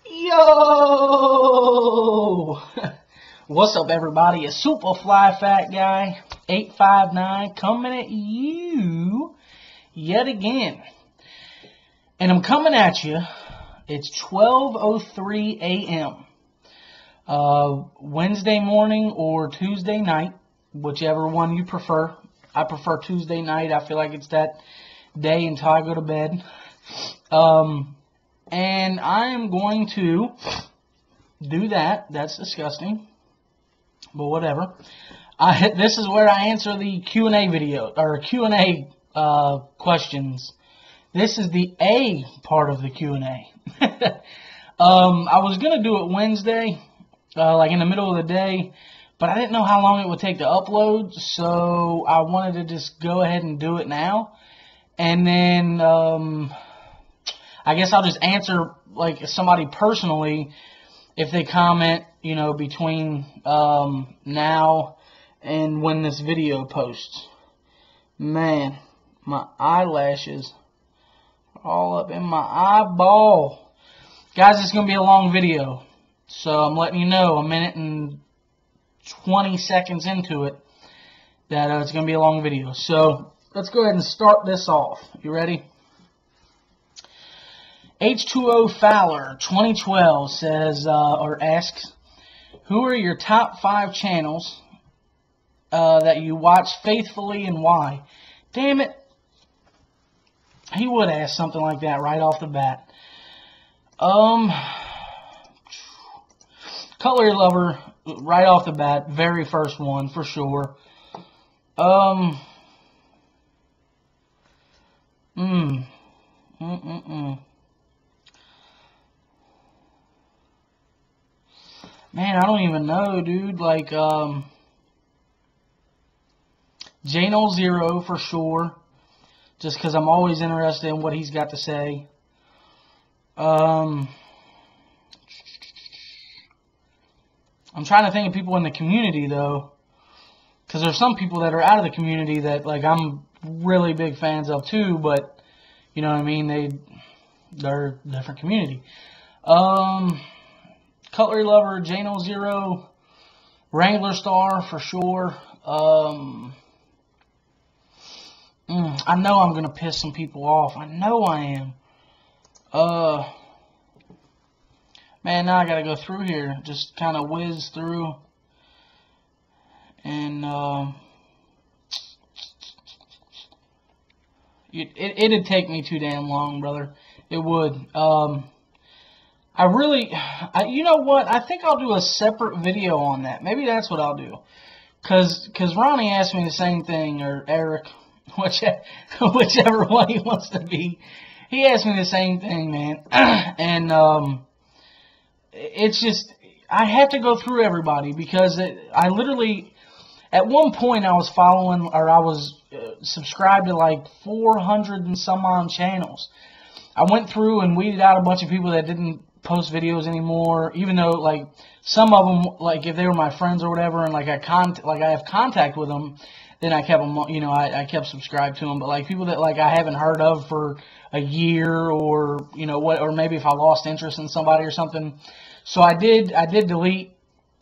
Yo! What's up, everybody? It's Super Fly Fat Guy 859 coming at you yet again. And I'm coming at you. It's 12:03 a.m. Wednesday morning or Tuesday night, whichever one you prefer. I prefer Tuesday night. I feel like it's that day until I go to bed. And I am going to do that. That's disgusting, but whatever. This is where I answer the Q&A video, or Q&A questions. This is the A part of the Q&A. I was going to do it Wednesday, like in the middle of the day, but I didn't know how long it would take to upload, so I wanted to just go ahead and do it now. And then I guess I'll just answer like somebody personally if they comment, you know, between now and when this video posts. Man, my eyelashes are all up in my eyeball. Guys, it's going to be a long video, so I'm letting you know a minute and 20 seconds into it that it's going to be a long video. So let's go ahead and start this off. You ready? H2O Fowler 2012 says, or asks, who are your top 5 channels that you watch faithfully and why? Damn it. He would ask something like that right off the bat. Cutlery Lover, right off the bat, very first one for sure. Man, I don't even know, dude. Like, J.Lo for sure. Just because I'm always interested in what he's got to say. I'm trying to think of people in the community, though. Because there's some people that are out of the community that, like, I'm really big fans of, too. But, you know what I mean? They're a different community. Cutlery Lover, J.Lo, Wrangler Star for sure. I know I'm going to piss some people off. I know I am. Man, now I got to go through here. Just kind of whiz through. And it'd take me too damn long, brother. It would. You know what? I think I'll do a separate video on that. Maybe that's what I'll do. Cause Ronnie asked me the same thing, or Eric, whichever one he wants to be. He asked me the same thing, man. And it's just, I have to go through everybody because I literally, at one point I was following, or I was subscribed to like 400 and some odd channels. I went through and weeded out a bunch of people that didn't post videos anymore, even though like some of them, like if they were my friends or whatever, and like I have contact with them, then I kept them, you know, I kept subscribed to them. But like people that like I haven't heard of for a year, or you know what, or maybe if I lost interest in somebody or something, so I did delete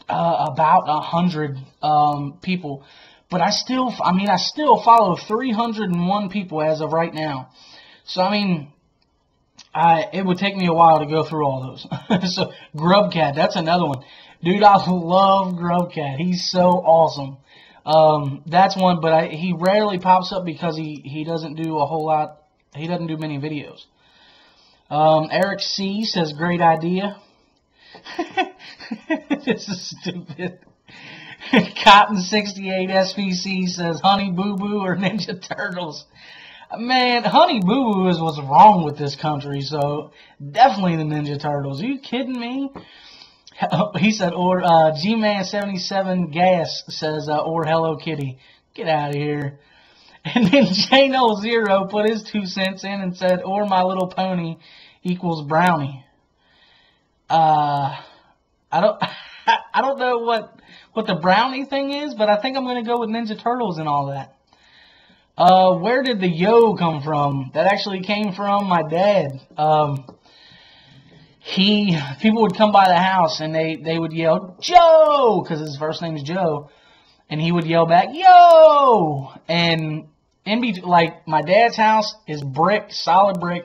about 100 people, but I still follow 301 people as of right now. So I mean, it would take me a while to go through all those. So Grubcat, that's another one. Dude, I love Grubcat. He's so awesome. That's one, but he rarely pops up because he doesn't do a whole lot. He doesn't do many videos. Eric C says, great idea. This is stupid. Cotton68 SPC says, Honey Boo Boo or Ninja Turtles. Man, Honey Boo Boo is what's wrong with this country, so definitely the Ninja Turtles. Are you kidding me? He said, or G-Man77 Gas says, or Hello Kitty. Get out of here. And then J.Lo put his 2 cents in and said, or My Little Pony equals Brownie. I don't know what the Brownie thing is, but I think I'm going to go with Ninja Turtles and all that. Where did the yo come from? That actually came from my dad. people would come by the house and they would yell, Joe, because his first name is Joe. And he would yell back, yo! And like my dad's house is brick, solid brick,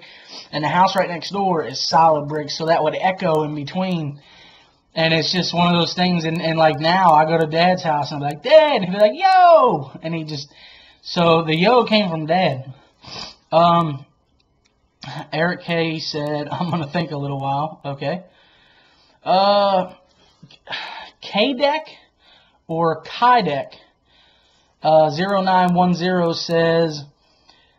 and the house right next door is solid brick, so that would echo in between. And it's just one of those things. And like now, I go to Dad's house and I'm like, Dad, and he'd be like, yo! And so the yo came from Dad. Eric K said, I'm gonna think a little while. Okay. K-Deck or Kydek 0910 says,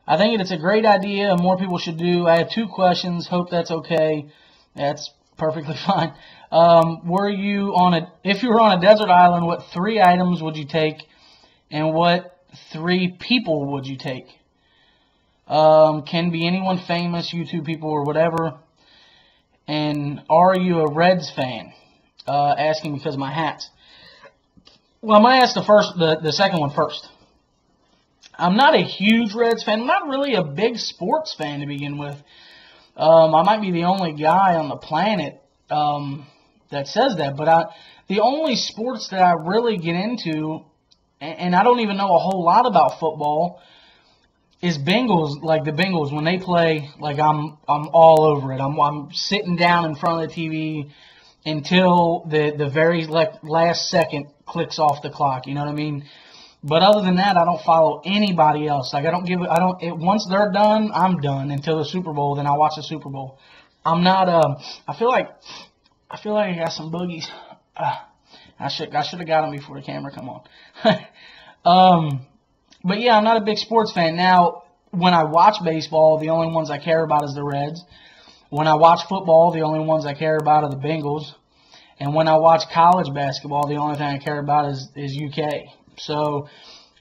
I think it's a great idea and more people should do. I have 2 questions. Hope that's okay. That's perfectly fine. If you were on a desert island, what 3 items would you take and what 3 people would you take? Can be anyone famous, YouTube people or whatever. And are you a Reds fan? Asking because of my hats. Well, I'm going to ask the second one first. I'm not a huge Reds fan. I'm not really a big sports fan to begin with. I might be the only guy on the planet that says that. But the only sports that I really get into, and I don't even know a whole lot about football, is Bengals. Like the Bengals, when they play, like I'm all over it. I'm sitting down in front of the TV until the very last second clicks off the clock, you know what I mean? But other than that, I don't follow anybody else. Like once they're done, I'm done until the Super Bowl. Then I watch the Super Bowl. I'm not. I feel like I got some boogies. I should have got them before the camera come on. But yeah, I'm not a big sports fan. Now, when I watch baseball, the only ones I care about is the Reds. When I watch football, the only ones I care about are the Bengals. And when I watch college basketball, the only thing I care about is UK. So,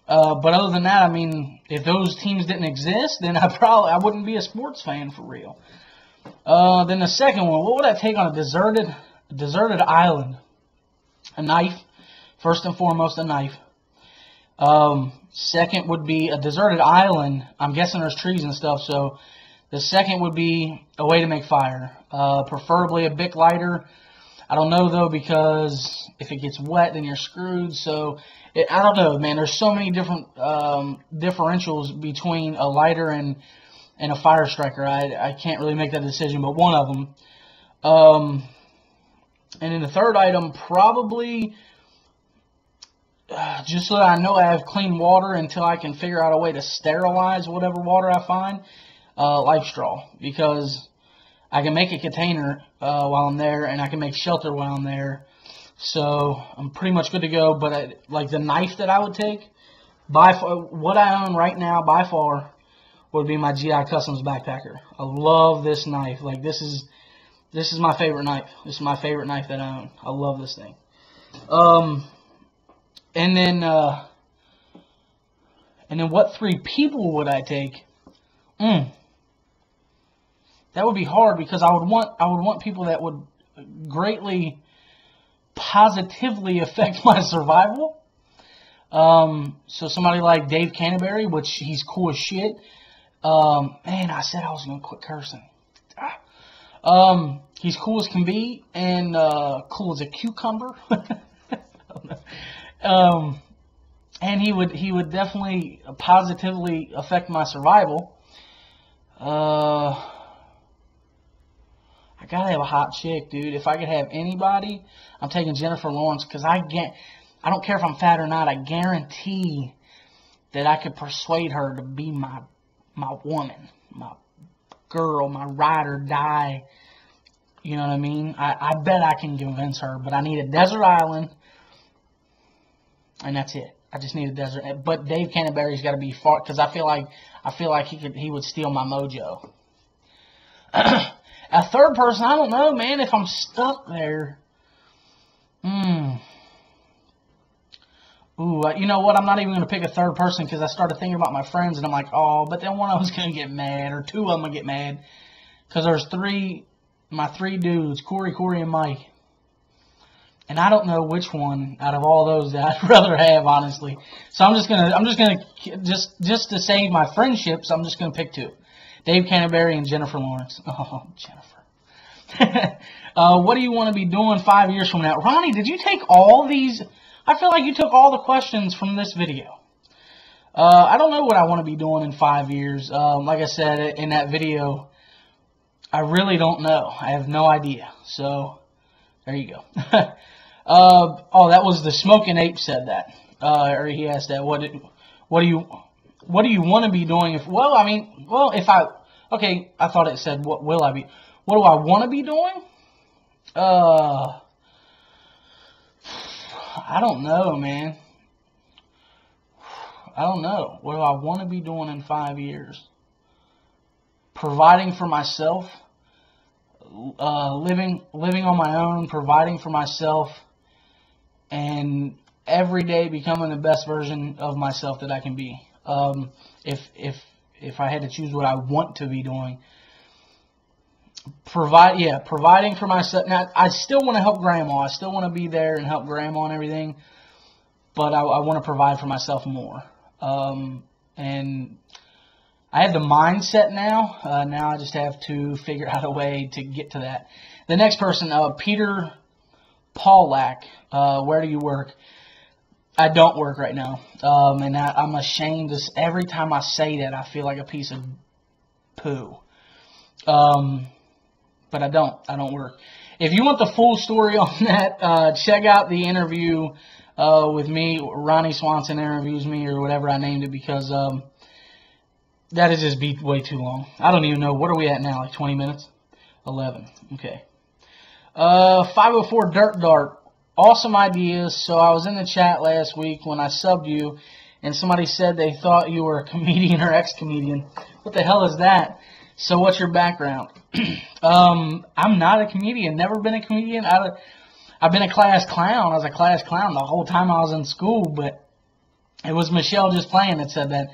but other than that, I mean, if those teams didn't exist, then I wouldn't be a sports fan for real. Then the second one, what would I take on a deserted island? A knife. First and foremost, a knife. Second would be a deserted island. I'm guessing there's trees and stuff, so the second would be a way to make fire. Preferably a Bic lighter. I don't know, though, because if it gets wet, then you're screwed. So, I don't know, man. There's so many different differentials between a lighter and a fire striker. I can't really make that decision, but one of them. And then the third item, probably just so that I know I have clean water until I can figure out a way to sterilize whatever water I find, life straw. Because I can make a container while I'm there, and I can make shelter while I'm there. So I'm pretty much good to go. But like the knife that I would take, what I own right now by far would be my GI Customs backpacker. I love this knife. Like this is my favorite knife. This is my favorite knife that I own. I love this thing. And then what 3 people would I take? That would be hard because I would want people that would greatly positively affect my survival. So somebody like Dave Canterbury, which he's cool as shit. Man, I said I was gonna quit cursing. He's cool as can be and cool as a cucumber. And he would definitely positively affect my survival. I gotta have a hot chick, dude. If I could have anybody, I'm taking Jennifer Lawrence because I don't care if I'm fat or not. I guarantee that I could persuade her to be my woman, my girl, my ride or die. You know what I mean? I bet I can convince her, but I need a desert island, and that's it. I just need a desert. But Dave Canterbury's got to be far because I feel like he would steal my mojo. A third person, I don't know, man. If I'm stuck there, Ooh, you know what? I'm not even going to pick a third person because I started thinking about my friends, and I'm like, oh, but then one of them's going to get mad, or 2 of them will get mad because there's my 3 dudes, Corey, and Mike. And I don't know which one out of all those that I'd rather have, honestly. So I'm just gonna to save my friendships, I'm just gonna pick 2. Dave Canterbury and Jennifer Lawrence. Oh, Jennifer. What do you want to be doing 5 years from now? Ronnie, did you take all these? I feel like you took all the questions from this video. I don't know what I want to be doing in 5 years. Like I said in that video, I really don't know. I have no idea. So, there you go. Oh, that was the Smoking Ape said that. Or he asked that. What do you want to be doing if? Well, I mean, okay, I thought it said what will I be? What do I want to be doing? I don't know, man. I don't know. What do I want to be doing in 5 years? Providing for myself, living on my own, providing for myself, and every day becoming the best version of myself that I can be. If I had to choose what I want to be doing, providing for myself. Now, I still want to help Grandma. I still want to be there and help Grandma and everything, but I want to provide for myself more. And I have the mindset now. Now I just have to figure out a way to get to that. The next person, Peter Paulak. Where do you work? I don't work right now. And I'm ashamed. Every time I say that, I feel like a piece of poo. But I don't work. If you want the full story on that, check out the interview with me. Ronnie Swanson interviews me, or whatever I named it, because that has just be way too long. I don't even know. What are we at now? Like 20 minutes? 11. Okay. 504 Dirt Dart. Awesome ideas. So I was in the chat last week when I subbed you, and somebody said they thought you were a comedian or ex-comedian. What the hell is that? So what's your background? I'm not a comedian. Never been a comedian. I've been a class clown. I was a class clown the whole time I was in school, but it was Michelle Just Playing that said that.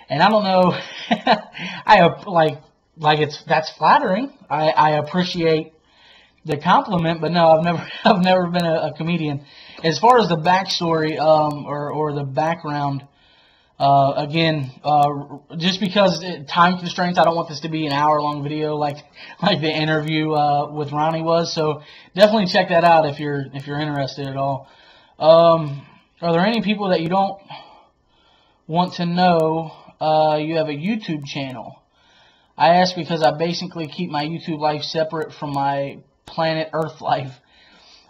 And I don't know. That's flattering. I appreciate the compliment, but no, I've never been a comedian. As far as the backstory or the background, again, just because time constraints, I don't want this to be an hour-long video like the interview with Ronnie was. So definitely check that out if you're interested at all. Are there any people that you don't want to know? You have a YouTube channel. I ask because I basically keep my YouTube life separate from my planet Earth life.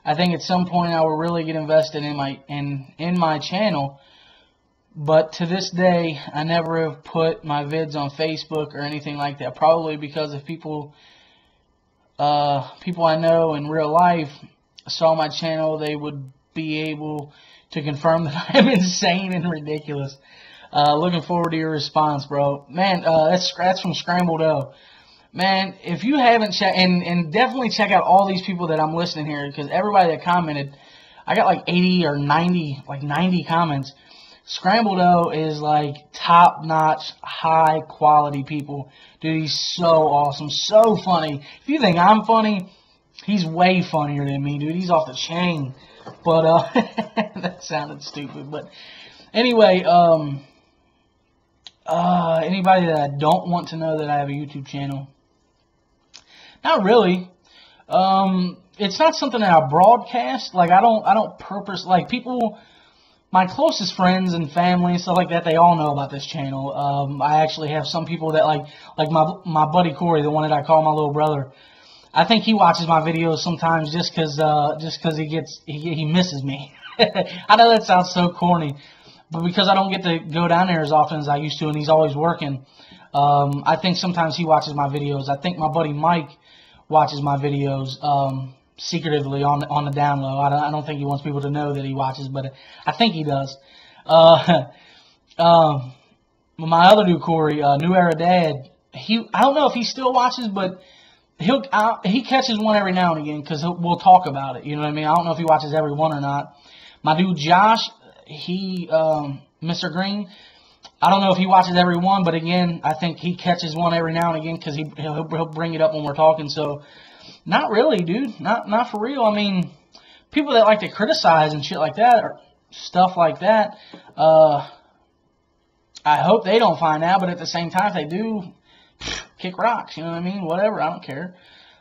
I think at some point I will really get invested in my channel. But to this day, I never have put my vids on Facebook or anything like that. Probably because if people I know in real life saw my channel, they would be able to confirm that I'm insane and ridiculous. Looking forward to your response, bro. Man, that's from Scrambled O. Man, if you haven't checked, and definitely check out all these people that I'm listening here, because everybody that commented, I got like 80 or 90, like 90 comments. Scrambled O is like top-notch, high-quality people. Dude, he's so awesome, so funny. If you think I'm funny, he's way funnier than me, dude. He's off the chain. But, that sounded stupid. But, anyway, anybody that I don't want to know that I have a YouTube channel? Not really. It's not something that I broadcast. Like, I don't purpose, like, people... My closest friends and family and stuff like that, they all know about this channel. I actually have some people that like my buddy Corey, the one that I call my little brother. I think he watches my videos sometimes just because he misses me. I know that sounds so corny, but because I don't get to go down there as often as I used to, and he's always working, I think sometimes he watches my videos. I think my buddy Mike watches my videos. Secretively on the down low. I don't think he wants people to know that he watches, but I think he does. My other dude, Corey, New Era Dad, I don't know if he still watches, but he catches one every now and again because we'll talk about it. You know what I mean? I don't know if he watches every one or not. My dude Josh, Mr. Green, I don't know if he watches every one, but again, I think he catches one every now and again because he'll bring it up when we're talking. So. Not really, dude. Not for real. I mean, people that like to criticize and shit like that, or stuff like that, I hope they don't find out, but at the same time, if they do, kick rocks, you know what I mean? Whatever, I don't care.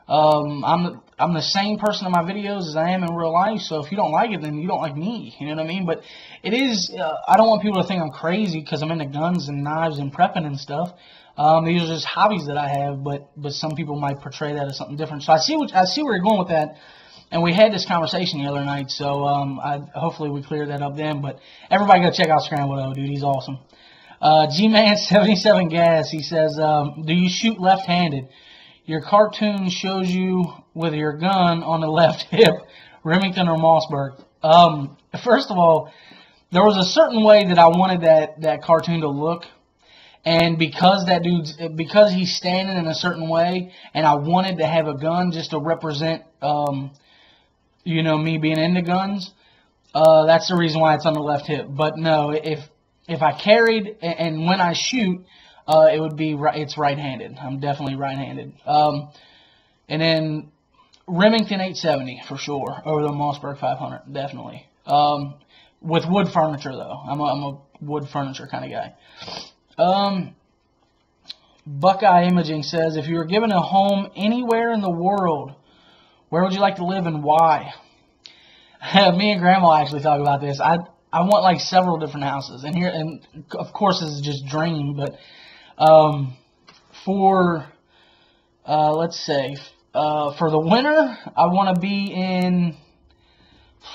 I'm the same person in my videos as I am in real life. So if you don't like it, then you don't like me. You know what I mean? But it is. I don't want people to think I'm crazy because I'm into guns and knives and prepping and stuff. These are just hobbies that I have. But some people might portray that as something different. So I see where you're going with that. And we had this conversation the other night. So hopefully we cleared that up then. But everybody go check out Scrambled O, dude. He's awesome. G-Man 77 Gas. He says, do you shoot left-handed? Your cartoon shows you with your gun on the left hip, Remington or Mossberg. First of all, there was a certain way that I wanted that cartoon to look, and because he's standing in a certain way, and I wanted to have a gun just to represent, me being into guns. That's the reason why it's on the left hip. But no, if I carried and when I shoot. It would be it's right-handed. I'm definitely right-handed. And then Remington 870 for sure over the Mossberg 500, definitely. With wood furniture though, I'm a wood furniture kind of guy. Buckeye Imaging says, if you were given a home anywhere in the world, where would you like to live and why? Me and Grandma actually talk about this. I want like several different houses, and of course this is just dream, but. Let's say, for the winter, I want to be in,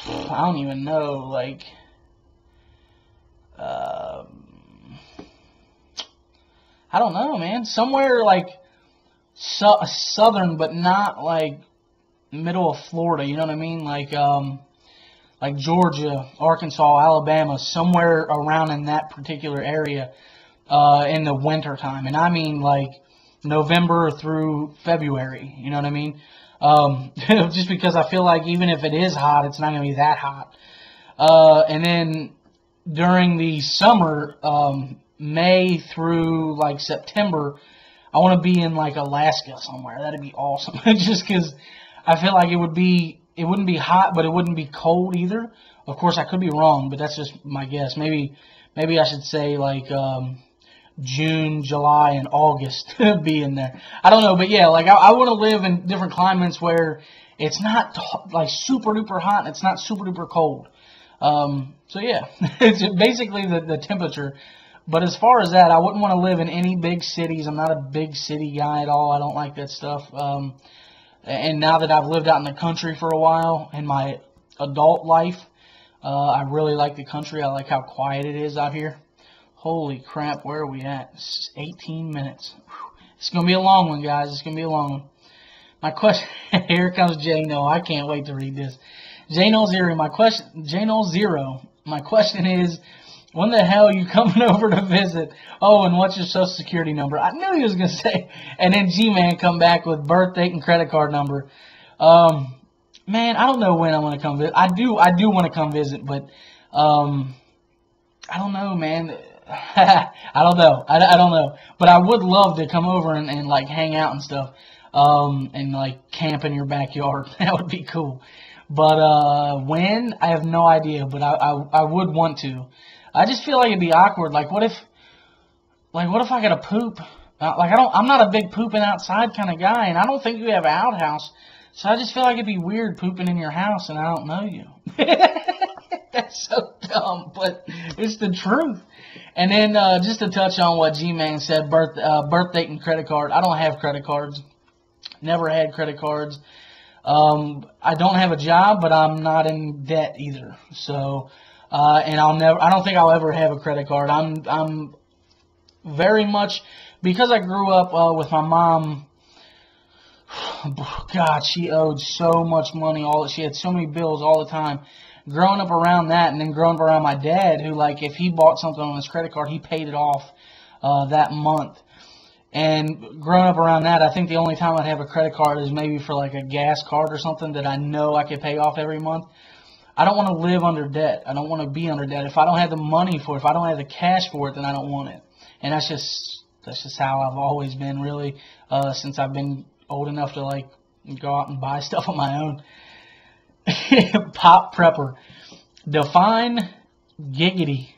I don't even know, like, I don't know, man, somewhere like southern, but not like middle of Florida, you know what I mean, like Georgia, Arkansas, Alabama, somewhere around in that particular area. In the winter time, and I mean like November through February, you know what I mean? Just because I feel like even if it is hot, it's not going to be that hot. And then during the summer, May through like September, I want to be in like Alaska somewhere. That'd be awesome. Just because I feel like it wouldn't be hot, but it wouldn't be cold either. Of course, I could be wrong, but that's just my guess. Maybe I should say like June, July, and August be in there. I don't know, but yeah, like I want to live in different climates where it's not like super duper hot and it's not super duper cold. So yeah, it's basically the temperature. But as far as that, I wouldn't want to live in any big cities. I'm not a big city guy at all. I don't like that stuff. And now that I've lived out in the country for a while in my adult life, I really like the country. I like how quiet it is out here. Holy crap, where are we at? It's 18 minutes. It's going to be a long one, guys. It's going to be a long one. My question, here comes J.Lo. I can't wait to read this. J.Lo Zero, my question is, when the hell are you coming over to visit? Oh, and what's your social security number? I knew he was going to say. And then G-Man come back with birth date and credit card number. Man, I don't know when I'm going to come visit. I do want to come visit, but I don't know, man. I don't know. I don't know. But I would love to come over and like hang out and stuff. And like camp in your backyard. That would be cool. But when? I have no idea. But I would want to. I just feel like it'd be awkward. Like what if I gotta poop? I'm not a big pooping outside kind of guy, and I don't think you have an outhouse. So I just feel like it'd be weird pooping in your house and I don't know you. That's so dumb, but it's the truth. And then just to touch on what G-Man said, birth date and credit card. I don't have credit cards. Never had credit cards. I don't have a job, but I'm not in debt either. So, and I don't think I'll ever have a credit card. I'm very much, because I grew up with my mom. God, she owed so much money. She had so many bills all the time. Growing up around that, and then growing up around my dad, who, like, if he bought something on his credit card, he paid it off that month. And growing up around that, I think the only time I'd have a credit card is maybe for, like, a gas card or something that I know I could pay off every month. I don't want to live under debt. I don't want to be under debt. If I don't have the money for it, if I don't have the cash for it, then I don't want it. And that's just how I've always been, really, since I've been old enough to, like, go out and buy stuff on my own. Pop Prepper. Define giggity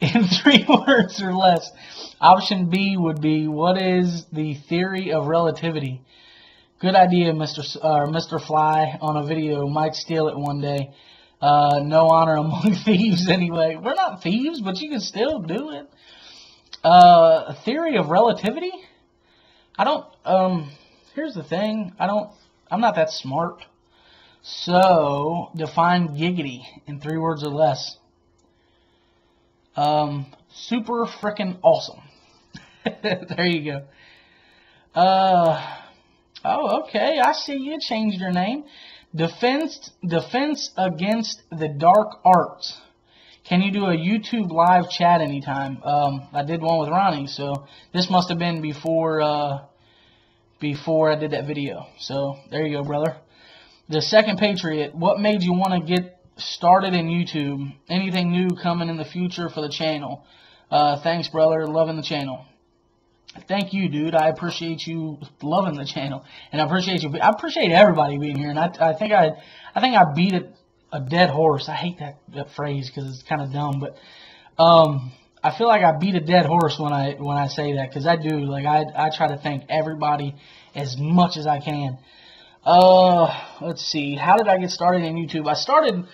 in 3 words or less. Option B would be, what is the theory of relativity? Good idea, Mr. Fly, on a video. Might steal it one day. No honor among thieves anyway. We're not thieves, but you can still do it. Theory of relativity? I don't, here's the thing. I'm not that smart. So, define giggity in 3 words or less. Super frickin' awesome. There you go. Oh, okay. I see you changed your name. Defense against the dark arts. Can you do a YouTube live chat anytime? I did one with Ronnie, so this must have been before I did that video. So there you go, brother. The Second Patriot. What made you want to get started in YouTube? Anything new coming in the future for the channel? Thanks, brother. Loving the channel. Thank you, dude. I appreciate you loving the channel, and I appreciate everybody being here. And I think I beat a dead horse. I hate that phrase because it's kind of dumb, but I feel like I beat a dead horse when I say that, because I do. Like I try to thank everybody as much as I can. Let's see. How did I get started in YouTube? I started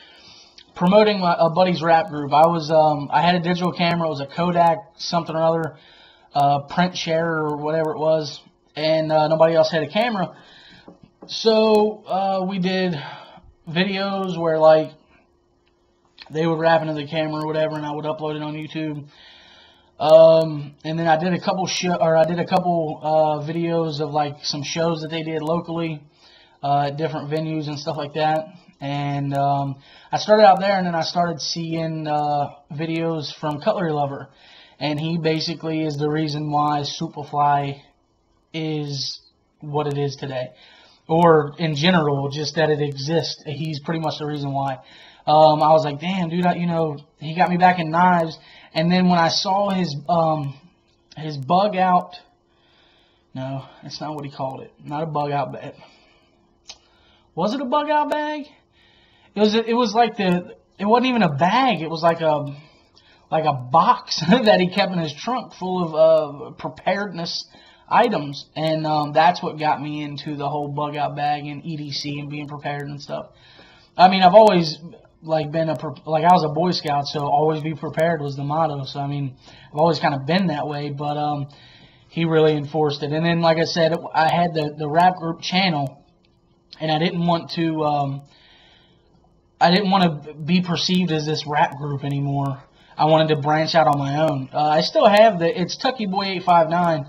promoting a buddy's rap group. I had a digital camera. It was a Kodak something or other. Print share or whatever it was, and nobody else had a camera, so we did videos where like they would rap into the camera or whatever, and I would upload it on YouTube. And then I did a couple videos of like some shows that they did locally at different venues and stuff like that. And I started out there, and then I started seeing videos from Cutlery Lover. And he basically is the reason why Superfly is what it is today. Or, in general, just that it exists. He's pretty much the reason why. I was like, damn, dude, he got me back in knives. And then when I saw his bug out... No, that's not what he called it. Not a bug out bag. Was it a bug out bag? It was like it wasn't even a bag. It was like a box that he kept in his trunk full of preparedness items, and that's what got me into the whole bug out bag and EDC and being prepared and stuff. I mean, I've always I was a Boy Scout, so always be prepared was the motto. So I mean, I've always kind of been that way, but he really enforced it. And then, like I said, I had the rap group channel, and I didn't want to be perceived as this rap group anymore. I wanted to branch out on my own. I still have it's Tucky Boy 859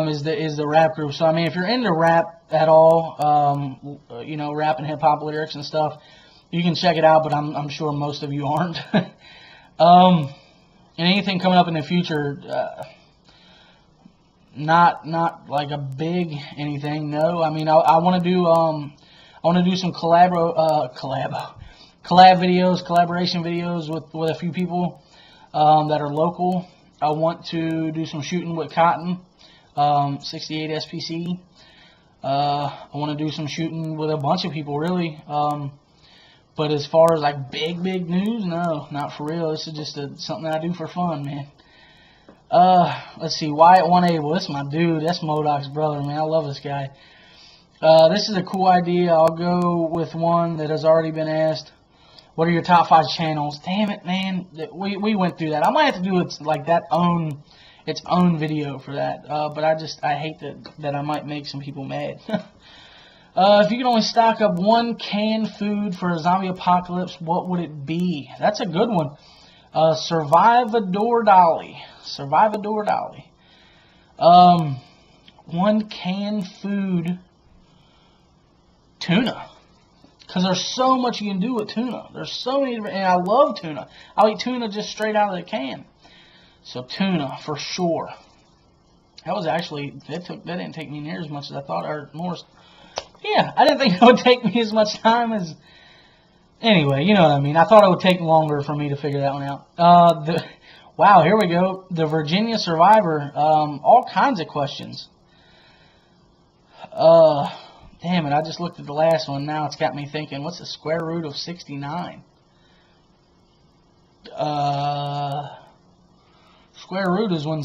is the rap group. So I mean, if you're into rap at all, rap and hip hop lyrics and stuff, you can check it out. But I'm sure most of you aren't. And anything coming up in the future, not like a big anything. No, I mean I want to do some collaboration videos with a few people that are local. I want to do some shooting with Cotton, 68 SPC. I want to do some shooting with a bunch of people, really. But as far as like big news, no, not for real. This is just something that I do for fun, man. Let's see, Wyatt 1A. Well, this is my dude. That's Modoc's brother, man. I love this guy. This is a cool idea. I'll go with one that has already been asked. What are your top 5 channels? Damn it, man. We went through that. I might have to do its own video for that. But I hate that I might make some people mad. If you could only stock up one canned food for a zombie apocalypse, what would it be? That's a good one. Survivador Dolly. Survivador Dolly. One canned food. Tuna. Because there's so much you can do with tuna. There's so many different, and I love tuna. I'll eat tuna just straight out of the can. So tuna for sure. That was actually, that didn't take me near as much as I thought, or more. Yeah, I didn't think it would take me as much time as, anyway, you know what I mean. I thought it would take longer for me to figure that one out. Wow, here we go. The Virginia Survivor, all kinds of questions. Damn it, I just looked at the last one. Now it's got me thinking, what's the square root of 69? Square root is when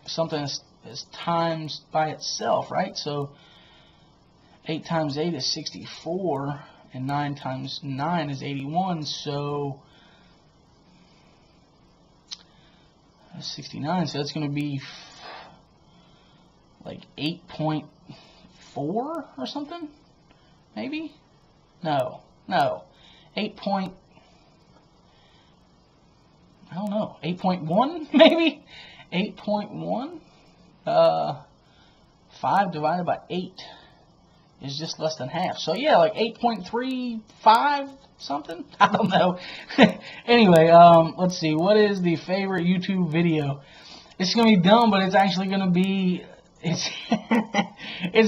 something is times by itself, right? So 8 times 8 is 64, and 9 times 9 is 81, so 69, so that's going to be like 8.4 or something, maybe? No, 8 point, I don't know, 8.1 maybe? 8.1, 5 divided by 8 is just less than half. So yeah, like 8.35 something? I don't know. Anyway, let's see. What is the favorite YouTube video? It's going to be dumb, but it's actually going to be, it's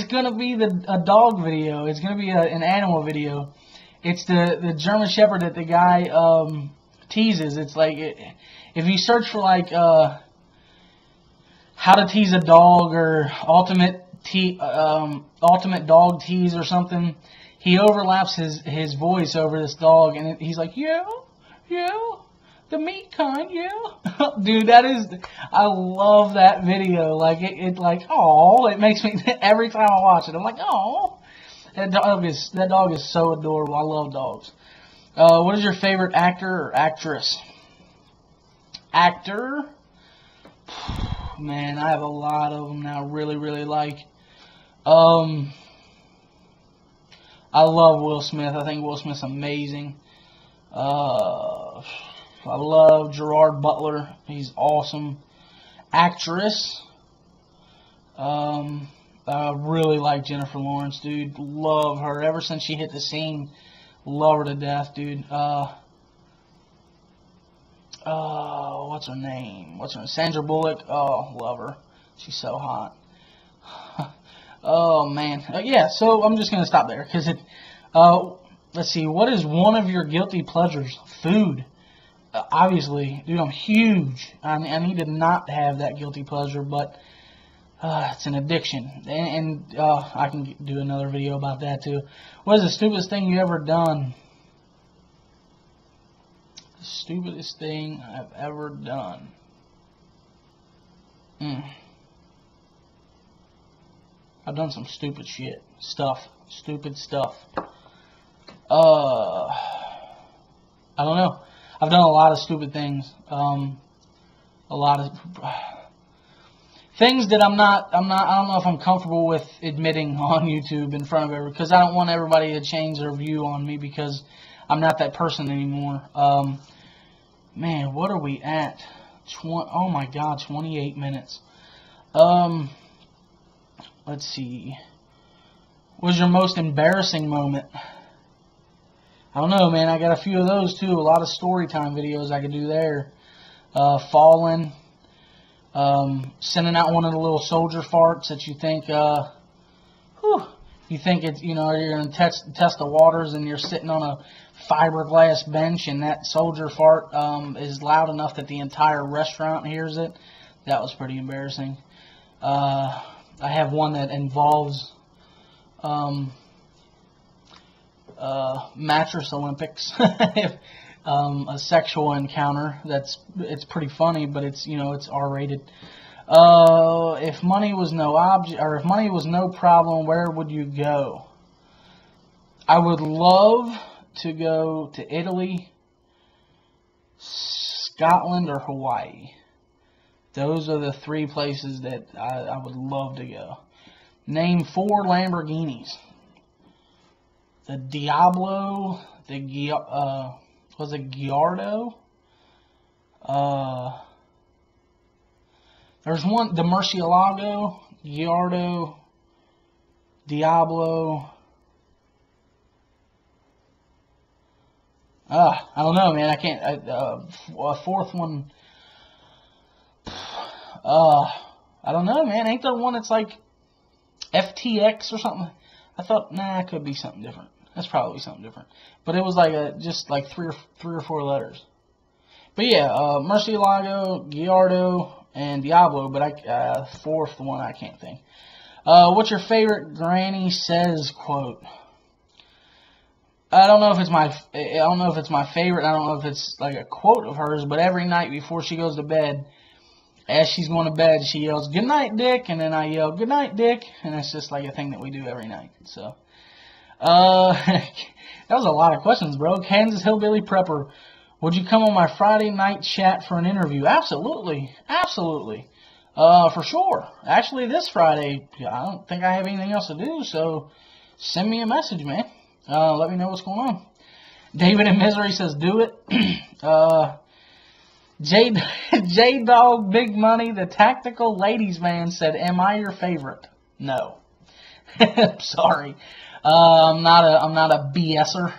going to be a dog video. It's going to be an animal video. It's the German Shepherd that the guy teases. It's like, if you search for like how to tease a dog or ultimate dog tease or something, he overlaps his voice over this dog, and he's like, yeah, the meat kind, yeah. Dude, I love that video. Like, it like, oh, it makes me, every time I watch it, I'm like, oh, that dog is so adorable. I love dogs. What is your favorite actor or actress? Actor? Man, I have a lot of them now. Really, really like. I love Will Smith. I think Will Smith's amazing. I love Gerard Butler. He's awesome. Actress. I really like Jennifer Lawrence, dude. Love her. Ever since she hit the scene, love her to death, dude. What's her name? Sandra Bullock. Oh, love her. She's so hot. Oh, man. Yeah, so I'm just going to stop there. Because let's see. What is one of your guilty pleasures? Food. Obviously, dude, I'm huge. I need to not have that guilty pleasure, but it's an addiction. And I can do another video about that, too. What is the stupidest thing you ever done? The stupidest thing I've ever done. I've done some stupid shit. Stupid stuff. I don't know. I've done a lot of stupid things. A lot of things that I don't know if I'm comfortable with admitting on YouTube in front of everyone, because I don't want everybody to change their view on me, because I'm not that person anymore. Man, what are we at? Oh my God, 28 minutes. Let's see. What was your most embarrassing moment? I don't know, man. I got a few of those too. A lot of story time videos I could do there. Falling. Sending out one of the little soldier farts that you think, you think it's, you're going to test the waters, and you're sitting on a fiberglass bench, and that soldier fart is loud enough that the entire restaurant hears it. That was pretty embarrassing. I have one that involves mattress Olympics, a sexual encounter. It's pretty funny, but it's it's R-rated. If money was no object, or if money was no problem, where would you go? I would love to go to Italy, Scotland, or Hawaii. Those are the 3 places that I would love to go. Name 4 Lamborghinis. The Diablo, was it Gallardo? There's one, the Murcielago, Gallardo, Diablo. I don't know, man. I can't. A 4th one. I don't know, man. Ain't there one that's like FTX or something? I thought, nah, it could be something different. That's probably something different. But it was like just like three or four letters. But yeah, Murcielago, Gallardo, and Diablo. But 4th one I can't think. What's your favorite Granny Says quote? I don't know if it's my favorite. I don't know if it's like a quote of hers. But every night before she goes to bed, as she's going to bed, she yells, "Good night, Dick," and then I yell, "Good night, Dick," and it's just like a thing that we do every night. So, that was a lot of questions, bro. Kansas Hillbilly Prepper, would you come on my Friday night chat for an interview? Absolutely, absolutely, for sure. Actually, this Friday, I don't think I have anything else to do, so send me a message, man. Let me know what's going on. David in Misery says, do it. J-Dog Big Money, the Tactical Ladies Man, said, am I your favorite? No. Sorry. I'm not a BSer,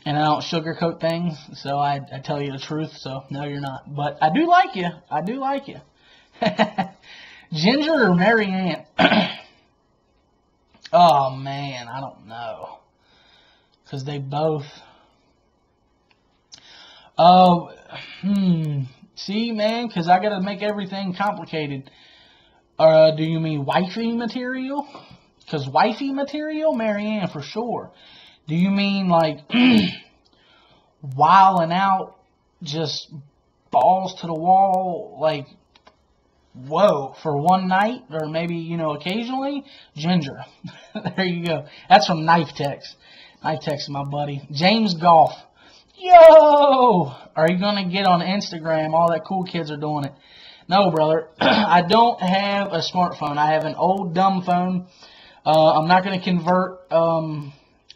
and I don't sugarcoat things, so I tell you the truth, so no, you're not. But I do like you. I do like you. Ginger or Mary Ann? Oh, man, I don't know. Because they both... See, man, because I got to make everything complicated. Do you mean wifey material? Because wifey material, Mary Ann, for sure. Do you mean, like, wilding out, just balls to the wall, like, whoa, for one night, or maybe, you know, occasionally? Ginger. There you go. That's from Knife Text. Knife Text is my buddy. James Golf. Yo! Are you going to get on Instagram? All that cool kids are doing it. No, brother. I don't have a smartphone. I have an old dumb phone. I'm not going to convert I'm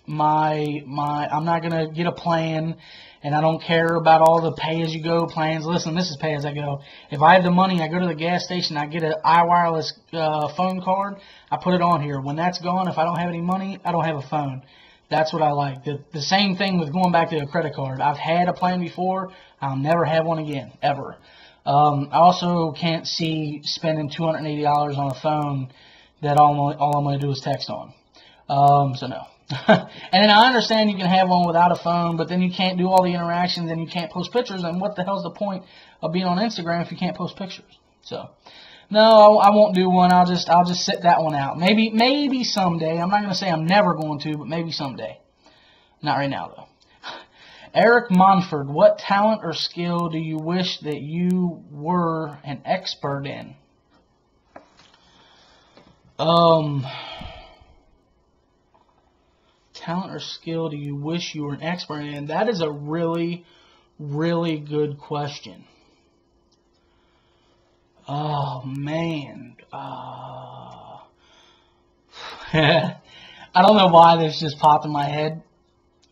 not going to get a plan, and I don't care about all the pay-as-you-go plans. Listen, this is pay-as-I-go. If I have the money, I go to the gas station, I get an iWireless phone card, I put it on here. When that's gone, if I don't have any money, I don't have a phone. That's what I like. The same thing with going back to a credit card. I've had a plan before. I'll never have one again, ever. I also can't see spending $280 on a phone that all I'm going to do is text on. So no. And then I understand you can have one without a phone, but then you can't do all the interactions and you can't post pictures. And what the hell's the point of being on Instagram if you can't post pictures? So, no, I won't do one. I'll just sit that one out. Maybe someday. I'm not going to say I'm never going to, but maybe someday. Not right now, though. Eric Monford, what talent or skill do you wish that you were an expert in? Talent or skill do you wish you were an expert in? That is a really, really good question. Oh, man. I don't know why this just popped in my head,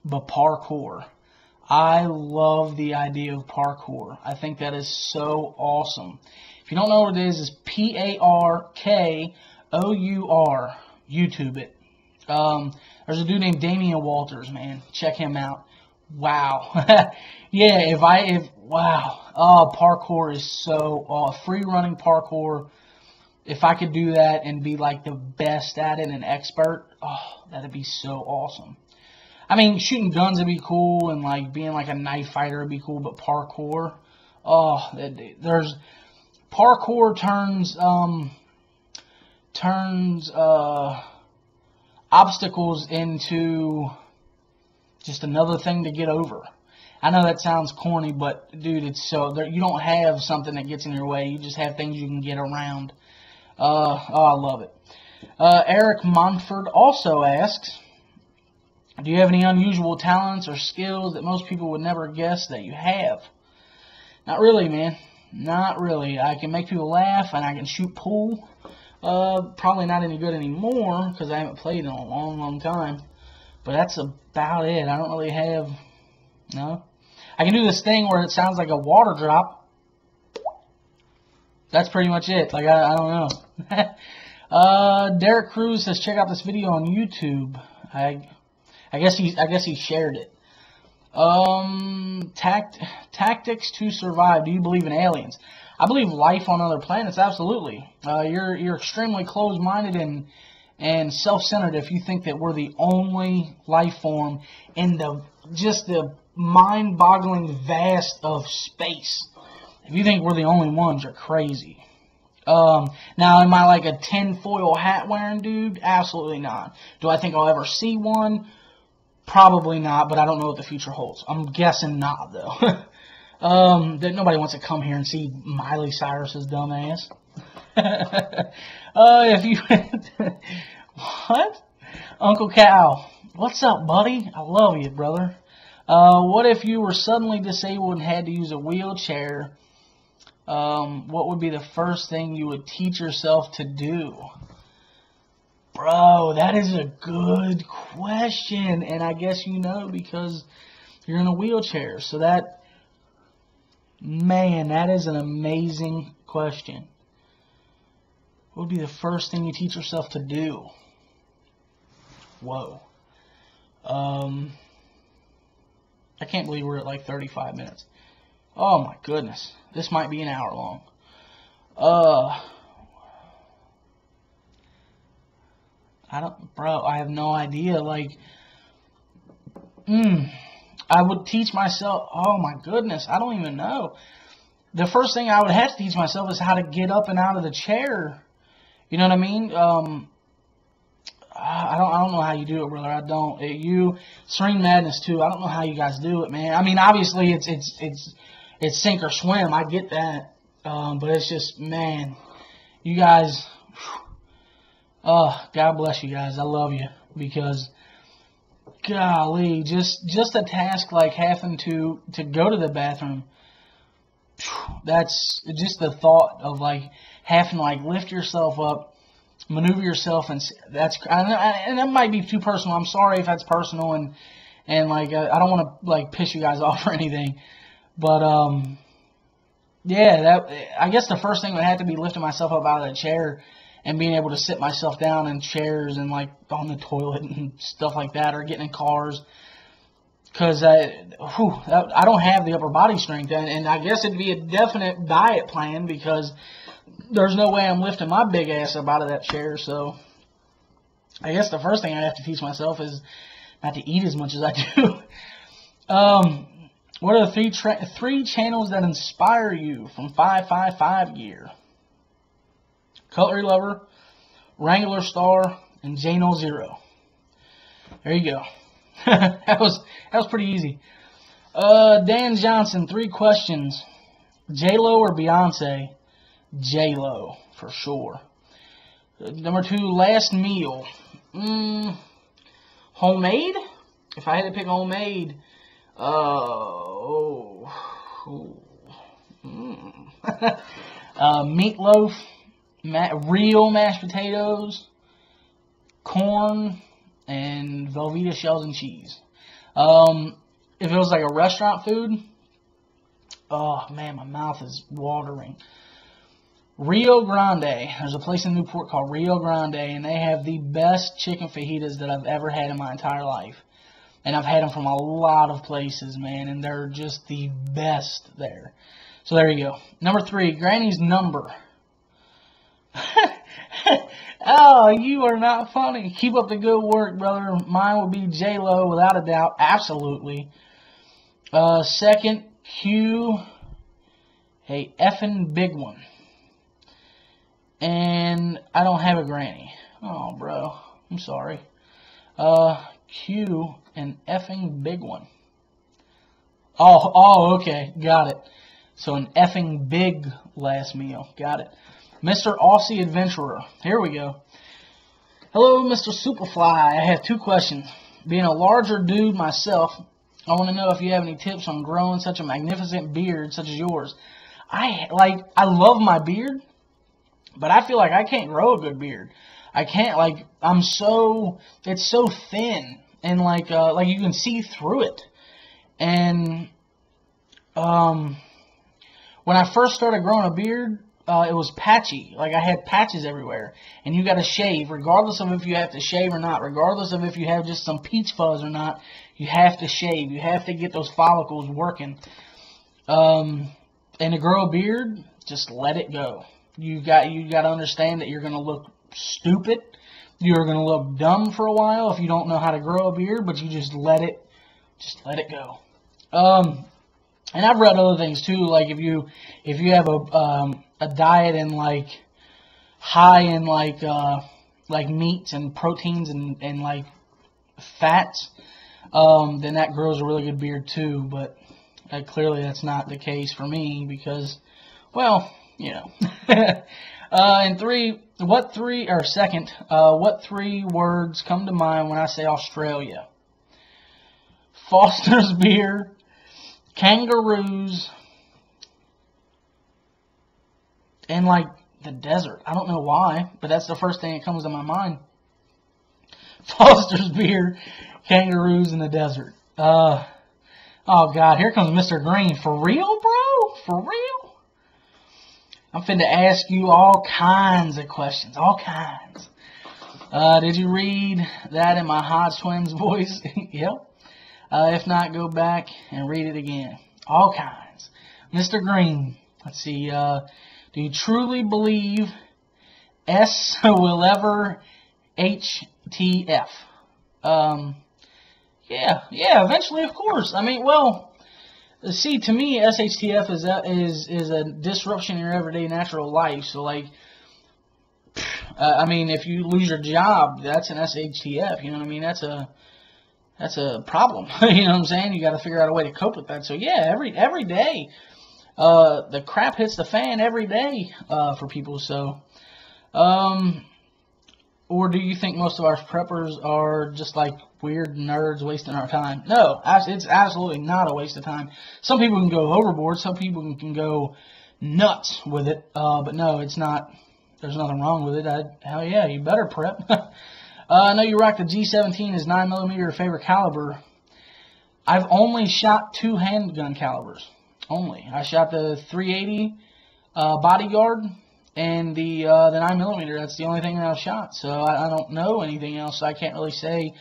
but parkour. I love the idea of parkour. I think that is so awesome. If you don't know what it is, it's Parkour. YouTube it. There's a dude named Damian Walters, man. Check him out. Wow. Yeah, wow. Oh, parkour is so, free running parkour. If I could do that and be like the best at it, an expert, oh, that'd be so awesome. I mean, shooting guns would be cool, and like being like a knife fighter would be cool, but parkour, oh, parkour turns obstacles into just another thing to get over. I know that sounds corny, but dude, it's so you don't have something that gets in your way. You just have things you can get around. Oh, I love it. Eric Monford also asks, do you have any unusual talents or skills that most people would never guess that you have? Not really, man. Not really. I can make people laugh, and I can shoot pool. Probably not any good anymore because I haven't played in a long, long time. But that's about it. I don't really have... No. I can do this thing where it sounds like a water drop. That's pretty much it. Like, I don't know. Derek Cruz says, check out this video on YouTube. I guess he shared it. Tactics to survive. Do you believe in aliens? I believe life on other planets. Absolutely. You're extremely closed-minded and self-centered if you think that we're the only life form in the mind-boggling vast of space. If you think we're the only ones, you're crazy. Now, am I like a tinfoil hat wearing dude? Absolutely not. Do I think I'll ever see one? Probably not, but I don't know what the future holds. I'm guessing not, though. That nobody wants to come here and see Miley Cyrus's dumb ass. If you what? Uncle Cal, what's up, buddy? I love you, brother. What if you were suddenly disabled and had to use a wheelchair? What would be the first thing you would teach yourself to do? Bro, that is a good question, and I guess you know because you're in a wheelchair. So that, man, that is an amazing question. What would be the first thing you teach yourself to do? Whoa. I can't believe we're at like 35 minutes. Oh my goodness. This might be an hour long. I have no idea. Like, I would teach myself, oh my goodness, I don't even know. The first thing I would have to teach myself is how to get up and out of the chair. You know what I mean? I don't know how you do it, brother. I don't. Serene Madness too. I don't know how you guys do it, man. I mean, obviously it's sink or swim. I get that, but it's just, man, you guys. God bless you guys. I love you because, golly, just a task like having to go to the bathroom. That's just the thought of like having to like lift yourself up, maneuver yourself, and that might be too personal. I'm sorry if that's personal, and like I don't want to like piss you guys off or anything, but yeah, I guess the first thing would have to be lifting myself up out of the chair and being able to sit myself down in chairs and like on the toilet and stuff like that, or getting in cars. Because I don't have the upper body strength, and I guess it'd be a definite diet plan because there's no way I'm lifting my big ass up out of that chair. So I guess the first thing I have to teach myself is not to eat as much as I do. What are the three channels that inspire you from 555 year? Cutlery Lover, Wrangler Star, and J.Lo Zero. There you go. that was pretty easy. Dan Johnson, 3 questions. J.Lo or Beyonce? J.Lo, for sure. Number 2, last meal. Homemade? If I had to pick homemade, meatloaf, real mashed potatoes, corn, and Velveeta shells and cheese. If it was like a restaurant food, oh man, my mouth is watering. Rio Grande. There's a place in Newport called Rio Grande, and they have the best chicken fajitas that I've ever had in my entire life. And I've had them from a lot of places, man, and they're just the best there. So there you go. Number 3, Granny's number. Oh, you are not funny. Keep up the good work, brother. Mine will be J.Lo, without a doubt. Absolutely. Second, Q, a effing big one. And I don't have a granny. Oh, bro. I'm sorry. Q, an effing big one. Oh, okay. Got it. So an effing big last meal. Got it. Mr. Aussie Adventurer. Here we go. Hello, Mr. Superfly. I have 2 questions. Being a larger dude myself, I want to know if you have any tips on growing such a magnificent beard such as yours. I love my beard, but I feel like I can't grow a good beard. I can't, like, it's so thin, and like you can see through it. And when I first started growing a beard, it was patchy. Like, I had patches everywhere. And you got to shave, regardless of if you have to shave or not, regardless of if you have just some peach fuzz or not, you have to shave. You have to get those follicles working. And to grow a beard, just let it go. You got to understand that you're going to look stupid. You're going to look dumb for a while if you don't know how to grow a beard, but you just let it go. And I've read other things too, like if you have a diet and like high in like meats and proteins and like fats, then that grows a really good beard too. But Clearly that's not the case for me because, well, you know. And what three words come to mind when I say Australia? Foster's beer, kangaroos, and like the desert. I don't know why, but that's the first thing that comes to my mind. Foster's beer, kangaroos, and the desert. Oh God, here comes Mr. Green. For real, bro? For real? I'm finna ask you all kinds of questions. All kinds. Did you read that in my Hodge Twins voice? Yep. If not, go back and read it again. All kinds. Mr. Green, let's see. Do you truly believe S will ever HTF? Yeah, eventually, of course. I mean, well, see, to me, SHTF is a disruption in your everyday natural life. So, like, I mean, if you lose your job, that's an SHTF. You know what I mean? That's a problem. You know what I'm saying? You got to figure out a way to cope with that. So yeah, every day, the crap hits the fan every day for people. So, or do you think most of our preppers are just like weird nerds wasting our time? No, it's absolutely not a waste of time. Some people can go overboard. Some people can go nuts with it. But no, it's not. There's nothing wrong with it. Hell yeah, you better prep. I know you rock the G17 as 9mm your favorite caliber. I've only shot 2 handgun calibers. Only. I shot the 380 Bodyguard and the 9mm. That's the only thing that I've shot. So I don't know anything else. I can't really say.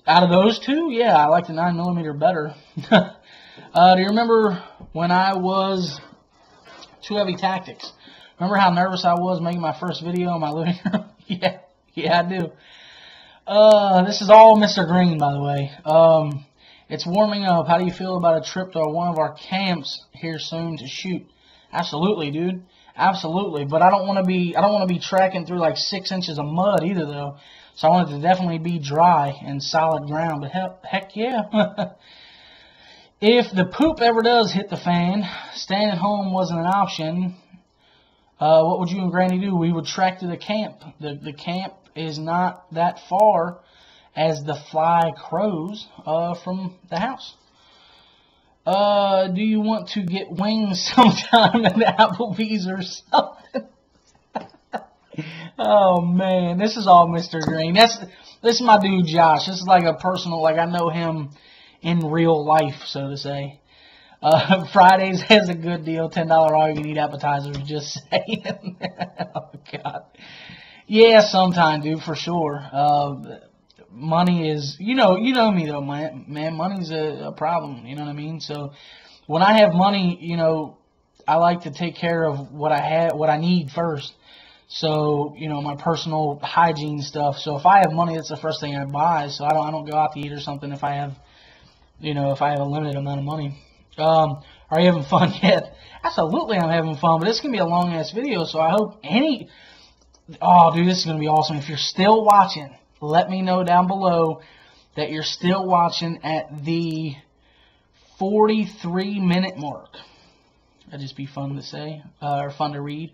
Out of those 2, yeah, I like the 9mm better. Do you remember when I was Too Heavy Tactics? Remember how nervous I was making my first video in my living room? Yeah, I do. This is all Mr. Green, by the way. It's warming up. How do you feel about a trip to one of our camps here soon to shoot? Absolutely, dude. Absolutely. But I don't want to be trekking through like 6 inches of mud either, though. So I want it to definitely be dry and solid ground. But heck yeah. If the poop ever does hit the fan, staying at home wasn't an option. What would you and Granny do? We would trek to the camp. The camp is not that far as the fly crows from the house. Do you want to get wings sometime at Applebee's or something? Oh man, this is all Mr. Green. This is my dude Josh. This is like a personal, like I know him in real life, so to say. Fridays has a good deal, $10 all you can eat appetizers, just saying. Oh God. Yeah, sometime, dude, for sure. Money is, you know me though, man. Money's a problem. You know what I mean? So when I have money, you know, I like to take care of what I need first. So, you know, my personal hygiene stuff. So if I have money, that's the first thing I buy. So I don't go out to eat or something if I have, you know, if I have a limited amount of money. Are you having fun yet? Absolutely, I'm having fun. But this can be a long ass video, so I hope oh, dude, this is gonna be awesome. If you're still watching, let me know down below that you're still watching at the 43-minute mark. That'd just be fun to say, or fun to read.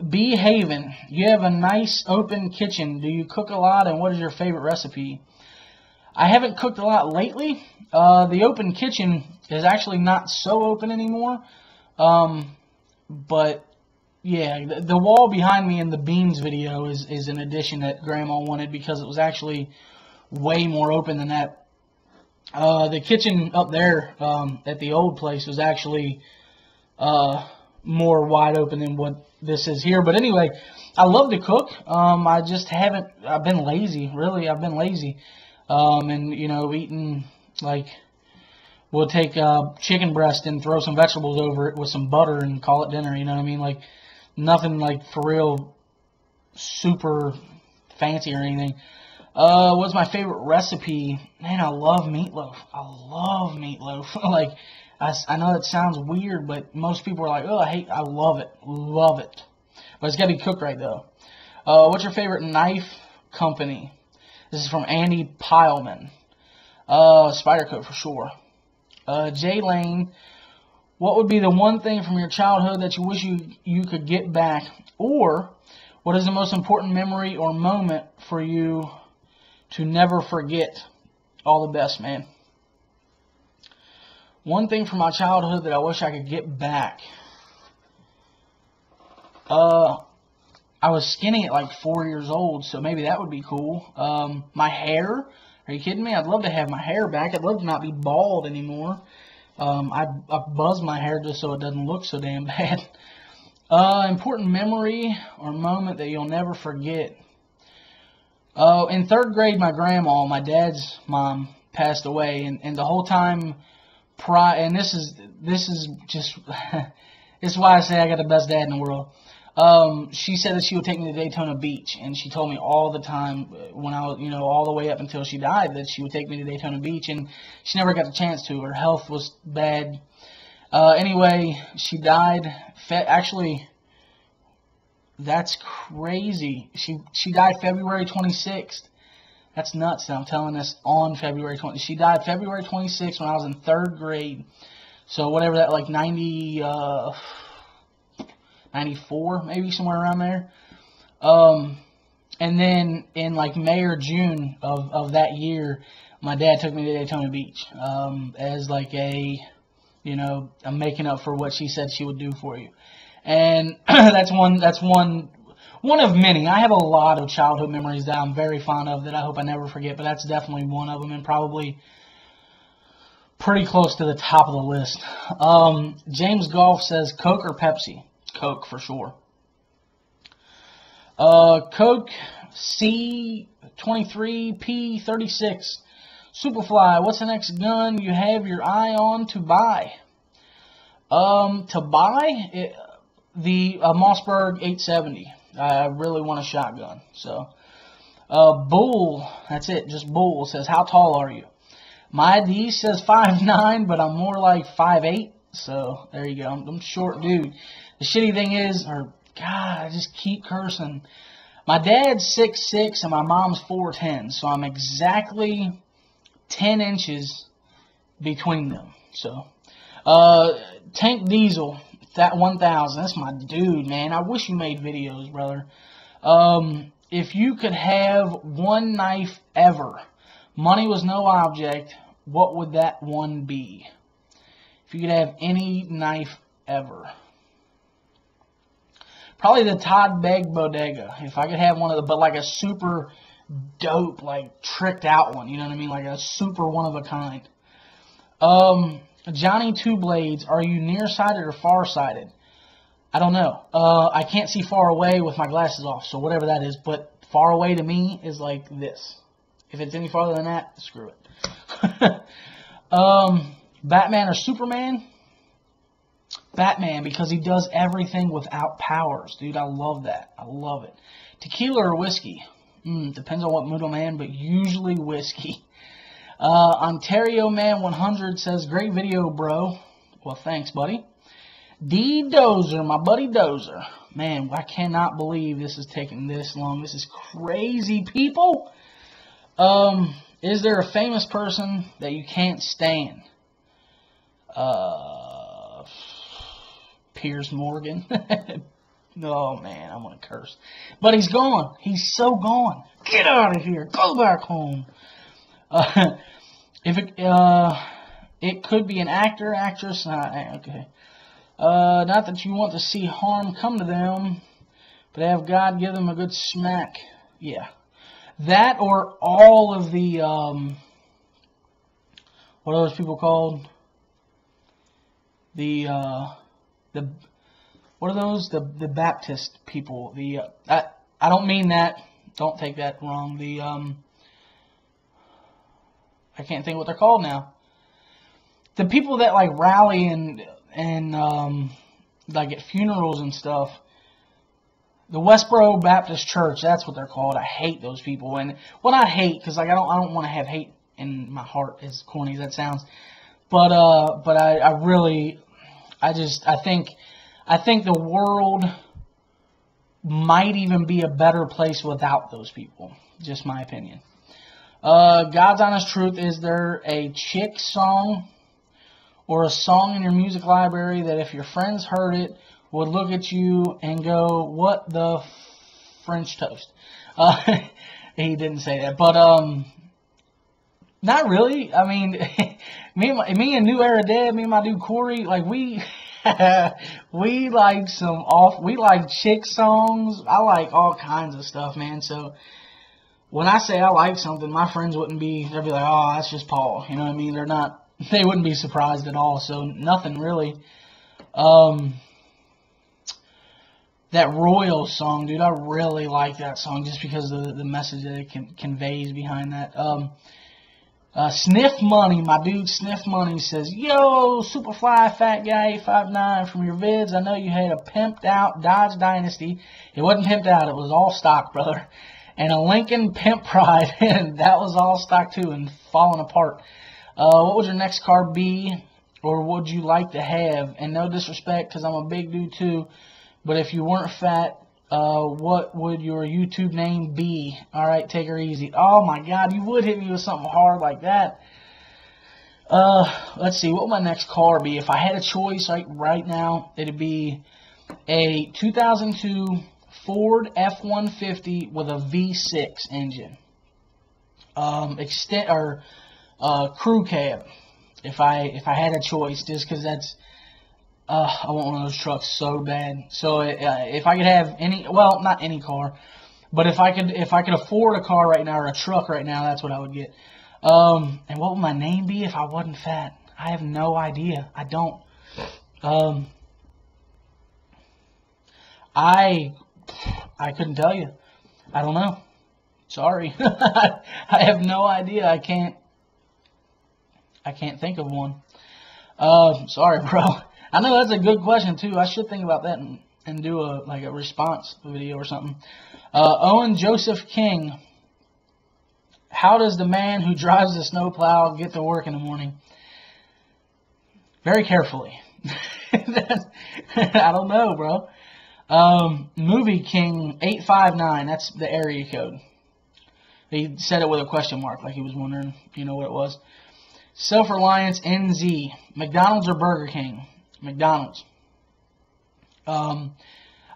B. Haven, you have a nice open kitchen. Do you cook a lot, and what is your favorite recipe? I haven't cooked a lot lately. The open kitchen is actually not so open anymore. But yeah, the wall behind me in the beans video is an addition that Grandma wanted because it was actually way more open than that. The kitchen up there at the old place was actually more wide open than what this is here. But anyway, I love to cook. I just haven't. I've been lazy. Really, I've been lazy. And you know, eating like we'll take chicken breast and throw some vegetables over it with some butter and call it dinner. You know what I mean? Like nothing like for real super fancy or anything. What's my favorite recipe? Man, I love meatloaf. I love meatloaf. Like I know that sounds weird, but most people are like, oh, I love it. Love it. But it's got to be cooked right, though. What's your favorite knife company? This is from Andy Pileman. Spyderco for sure. J. Lane, what would be the one thing from your childhood that you wish you could get back? Or, what is the most important memory or moment for you to never forget? All the best, man. One thing from my childhood that I wish I could get back. I was skinny at like 4 years old, so maybe that would be cool. My hair. Are you kidding me? I'd love to have my hair back. I'd love to not be bald anymore. I buzz my hair just so it doesn't look so damn bad. Important memory or moment that you'll never forget. In 3rd grade, my grandma, my dad's mom, passed away, and the whole time, and this is just this is why I say I got the best dad in the world. She said that she would take me to Daytona Beach, and she told me all the time when I was, all the way up until she died, that she would take me to Daytona Beach, and she never got the chance to. Her health was bad. Anyway, she died. Actually, that's crazy. She died February 26th. That's nuts. I'm telling this on February 20th. She died February 26th when I was in 3rd grade. So whatever that, like 94, maybe somewhere around there. And then in like May or June of that year, my dad took me to Daytona Beach as like I'm making up for what she said she would do for you. And that's one of many. I have a lot of childhood memories that I'm very fond of that I hope I never forget, but that's definitely one of them, and probably pretty close to the top of the list. James Golf says Coke or Pepsi? Coke for sure. Coke C23P36. Superfly, what's the next gun you have your eye on to buy? The Mossberg 870. I really want a shotgun. So, Bull, that's it, just Bull says, how tall are you? My ID says 5'9", but I'm more like 5'8", so there you go. I'm short dude. The shitty thing is, God, I just keep cursing. My dad's 6'6", and my mom's 4'10", so I'm exactly 10 inches between them. So, Tank Diesel, that 1000, that's my dude, man. I wish you made videos, brother. If you could have one knife ever, money was no object, what would that one be? If you could have any knife ever. Probably the Todd Begg Bodega. If I could have one of the, but like a super dope, like tricked out one, you know what I mean? Like a super one of a kind. Johnny Two Blades, are you nearsighted or farsighted? I don't know. I can't see far away with my glasses off, so whatever that is. But far away to me is like this. If it's any farther than that, screw it. Batman or Superman? Batman, because he does everything without powers. Dude, I love that. I love it. Tequila or whiskey? Depends on what mood I'm in, but usually whiskey. Ontario Man 100 says, great video, bro. Well, thanks, buddy. D Dozer, my buddy Dozer. Man, I cannot believe this is taking this long. This is crazy, people. Is there a famous person that you can't stand? Piers Morgan. Oh, man, I'm going to curse. But he's gone. He's so gone. Get out of here. Go back home. It could be an actor, actress. Okay. Not that you want to see harm come to them, but have God give them a good smack. Yeah. That or all of the, what are those people called? What are those? The Baptist people. I don't mean that. Don't take that wrong. I can't think what they're called now. The people that like rally and like at funerals and stuff. The Westboro Baptist Church, that's what they're called. I hate those people. And well, not hate, because like I don't want to have hate in my heart, as corny as that sounds. But I think the world might even be a better place without those people. Just my opinion. God's Honest Truth, is there a chick song or a song in your music library that if your friends heard it would look at you and go, "What the French toast?" He didn't say that, but not really. I mean, me and New Era Dead, me and my dude Corey, like we we like chick songs. I like all kinds of stuff, man. So when I say I like something, my friends they'd be like, "Oh, that's just Paul." You know what I mean? They wouldn't be surprised at all. So nothing really. That Royal song, dude, I really like that song just because of the message that it conveys behind that. Sniff Money, my dude Sniff Money says, "Yo, Superfly Fat Guy 859 from your vids. I know you had a pimped out Dodge Dynasty. It wasn't pimped out, it was all stock, brother. And a Lincoln Pimp Pride, and that was all stock too and falling apart. What would your next car be, or would you like to have? And no disrespect, because I'm a big dude too, but if you weren't fat, what would your YouTube name be? Alright, take her easy." Oh my God, you would hit me with something hard like that. Let's see, what would my next car be? If I had a choice right now, it'd be a 2002 Ford F-150 with a V6 engine. Crew cab. If I had a choice, just because that's I want one of those trucks so bad. So if I could have not any car, but if I could afford a car right now or a truck right now, that's what I would get. And what would my name be if I wasn't fat? I have no idea. I don't. I couldn't tell you. I don't know. Sorry. I have no idea. I can't think of one. Sorry, bro. I know that's a good question too. I should think about that and do a response video or something. Owen Joseph King. How does the man who drives the snowplow get to work in the morning? Very carefully. I don't know, bro. Movie King 859. That's the area code. He said it with a question mark, like he was wondering, what it was. Self-Reliance NZ. McDonald's or Burger King? McDonald's. I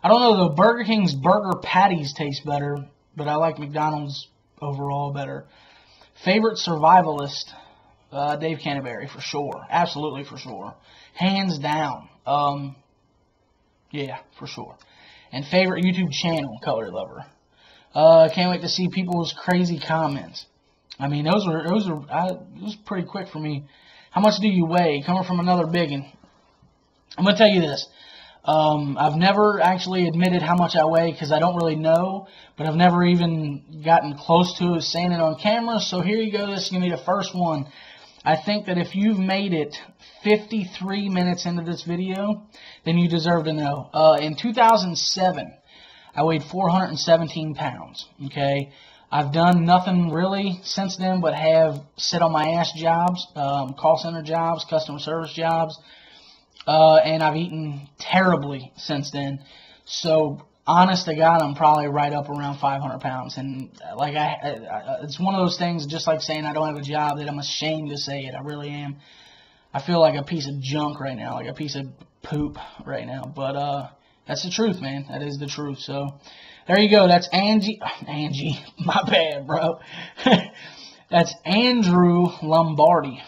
don't know though. Burger King's burger patties taste better, but I like McDonald's overall better. Favorite survivalist? Dave Canterbury, for sure. Absolutely, for sure. Hands down. Yeah, for sure. And favorite YouTube channel? Color Lover. Can't wait to see people's crazy comments. I mean, it was pretty quick for me. How much do you weigh? Coming from another biggin. I'm going to tell you this. I've never actually admitted how much I weigh because I don't really know, but I've never even gotten close to it saying it on camera. So here you go. This is going to be the first one. I think that if you've made it 53 minutes into this video, then you deserve to know. In 2007, I weighed 417 pounds. Okay. I've done nothing really since then but have sit on my ass jobs, call center jobs, customer service jobs, and I've eaten terribly since then. So, honest to God, I'm probably right up around 500 pounds. And it's one of those things, just like saying I don't have a job, that I'm ashamed to say it. I really am. I feel like a piece of junk right now, like a piece of poop right now. But that's the truth, man. That is the truth. So there you go. That's Angie. My bad, bro. That's Andrew Lombardi.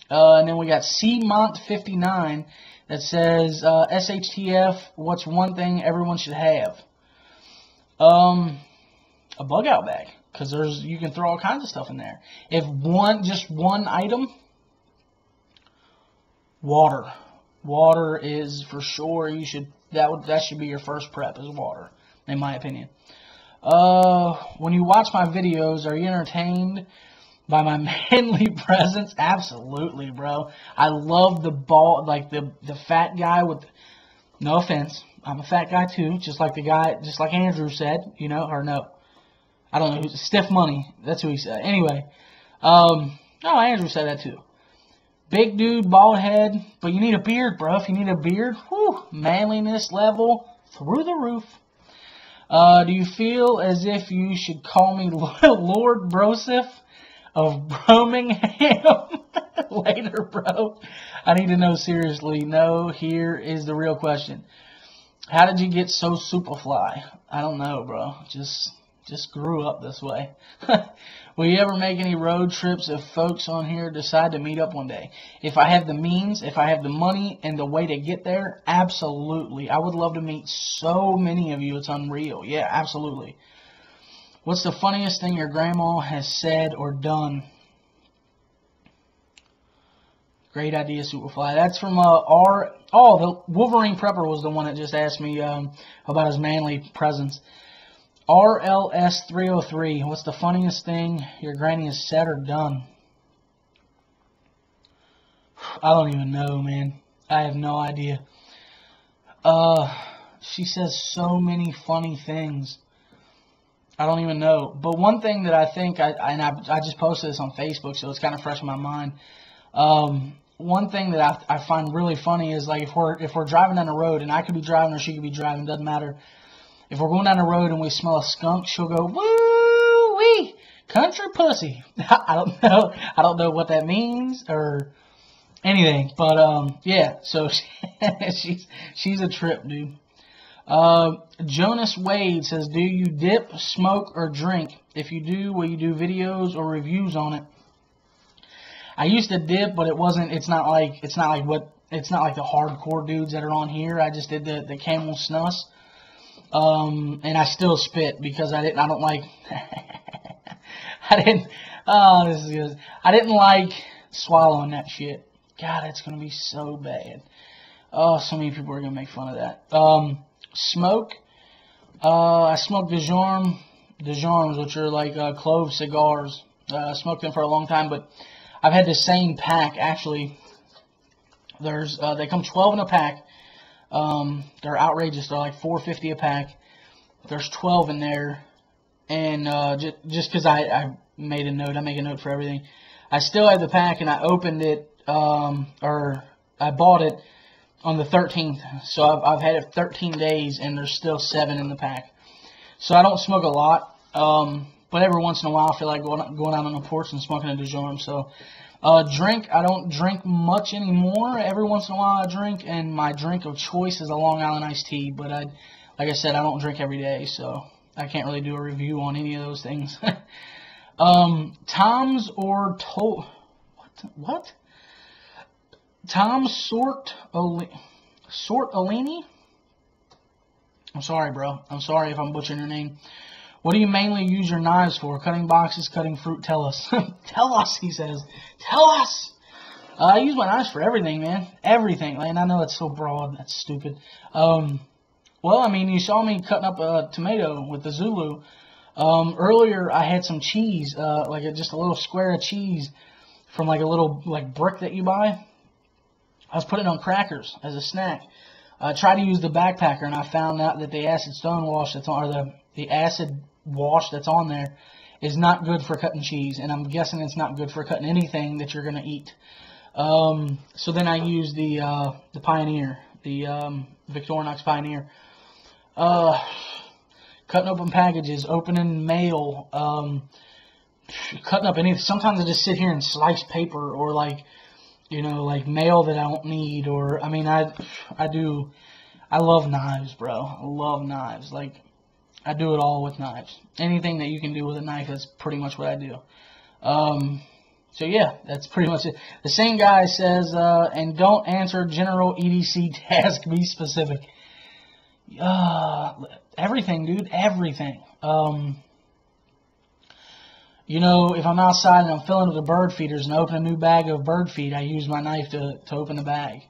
And then we got CMont59 that says, SHTF, what's one thing everyone should have? A bug out bag. Because you can throw all kinds of stuff in there. If just one item, water. Water is for sure, that should be your first prep, is water, in my opinion. When you watch my videos, are you entertained by my manly presence? Absolutely, bro. I love the fat guy with, no offense, I'm a fat guy too, just like Andrew said, or no. I don't know who's Stiff Money. That's who he said. Anyway, no, Andrew said that too. Big dude, bald head, but you need a beard, bro. If you need a beard, whew, manliness level through the roof. Do you feel as if you should call me Lord Broseph? of Birmingham. Later, bro. I need to know seriously. No, here is the real question. How did you get so superfly? I don't know, bro. Just grew up this way. Will you ever make any road trips if folks on here decide to meet up one day? If I have the means, if I have the money and the way to get there, absolutely. I would love to meet so many of you. It's unreal. Yeah, absolutely. What's the funniest thing your grandma has said or done? Great idea, Superfly. That's from the Wolverine Prepper was the one that just asked me about his manly presence. RLS303. What's the funniest thing your granny has said or done? I don't even know, man. I have no idea. She says so many funny things. I don't even know. But one thing that I think, I just posted this on Facebook, so it's kind of fresh in my mind. One thing that I find really funny is, like, if we're driving down the road, and I could be driving or she could be driving, doesn't matter. If we're going down the road and we smell a skunk, she'll go, woo wee, country pussy. I don't know what that means or anything, but yeah. So she's a trip, dude. Jonas Wade says, do you dip, smoke, or drink? If you do, will you do videos or reviews on it? I used to dip, but it's not like the hardcore dudes that are on here. I just did the Camel Snus. And I still spit because I didn't like swallowing that shit. God, it's gonna be so bad. Oh, so many people are gonna make fun of that. Smoke. I smoke DeJarmes, which are like clove cigars. I smoked them for a long time, but I've had the same pack, actually. They come 12 in a pack. They're outrageous. They're like $4.50 a pack. There's 12 in there. And just because I made a note, I make a note for everything. I still have the pack, and I opened it, or I bought it on the 13th. So I've had it 13 days, and there's still 7 in the pack. So I don't smoke a lot. But every once in a while, I feel like going out on the porch and smoking a DeJarme. So, drink, I don't drink much anymore. Every once in a while I drink, and my drink of choice is a Long Island iced tea. But like I said, I don't drink every day, so I can't really do a review on any of those things. Tom's or what? Tom's Sortolini? I'm sorry, bro. I'm sorry if I'm butchering your name. What do you mainly use your knives for? Cutting boxes, cutting fruit? Tell us. Tell us, he says. Tell us. I use my knives for everything, man. Everything, man. I know it's so broad. That's stupid. Well, I mean, you saw me cutting up a tomato with the Zulu. Earlier, I had some cheese, just a little square of cheese from like a little brick that you buy. I was putting it on crackers as a snack. I tried to use the backpacker, and I found out that the acid stonewash that's on, or the acid wash that's on there is not good for cutting cheese, and I'm guessing it's not good for cutting anything that you're going to eat. So then I used the Pioneer, the Victorinox Pioneer. Cutting open packages, opening mail, cutting up anything. Sometimes I just sit here and slice paper, or like mail that I don't need, or, I mean, I love knives, bro. I love knives. Like, I do it all with knives. Anything that you can do with a knife, that's pretty much what I do. So yeah, that's pretty much it. The same guy says, and don't answer general EDC task, be specific. Everything, dude, everything. If I'm outside and I'm filling with the bird feeders and I open a new bag of bird feed, I use my knife to open the bag.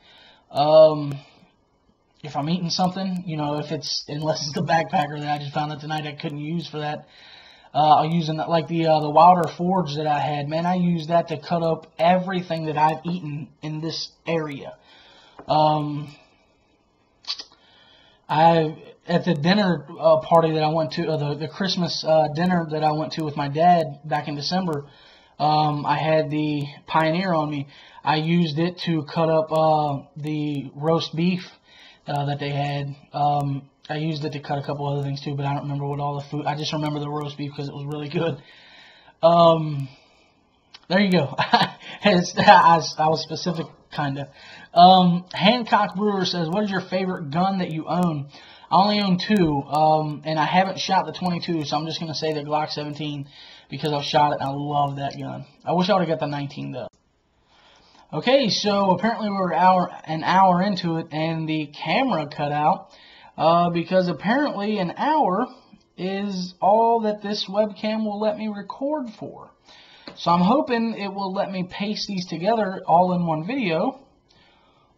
If I'm eating something, unless it's the backpacker that I just found out tonight I couldn't use for that, I'll use the Wilder Forge that I had. Man, I use that to cut up everything that I've eaten in this area. At the dinner party that I went to, the Christmas dinner that I went to with my dad back in December, I had the Pioneer on me. I used it to cut up the roast beef that they had. I used it to cut a couple other things too, but I don't remember what all the food. I just remember the roast beef because it was really good. There you go. I was specific, kind of. Hancock Brewer says, what is your favorite gun that you own? I only own two, and I haven't shot the 22, so I'm just going to say the Glock 17 because I've shot it and I love that gun. I wish I would have got the 19, though. Okay, so apparently we're an hour into it, and the camera cut out because apparently an hour is all that this webcam will let me record for. So I'm hoping it will let me paste these together all in one video,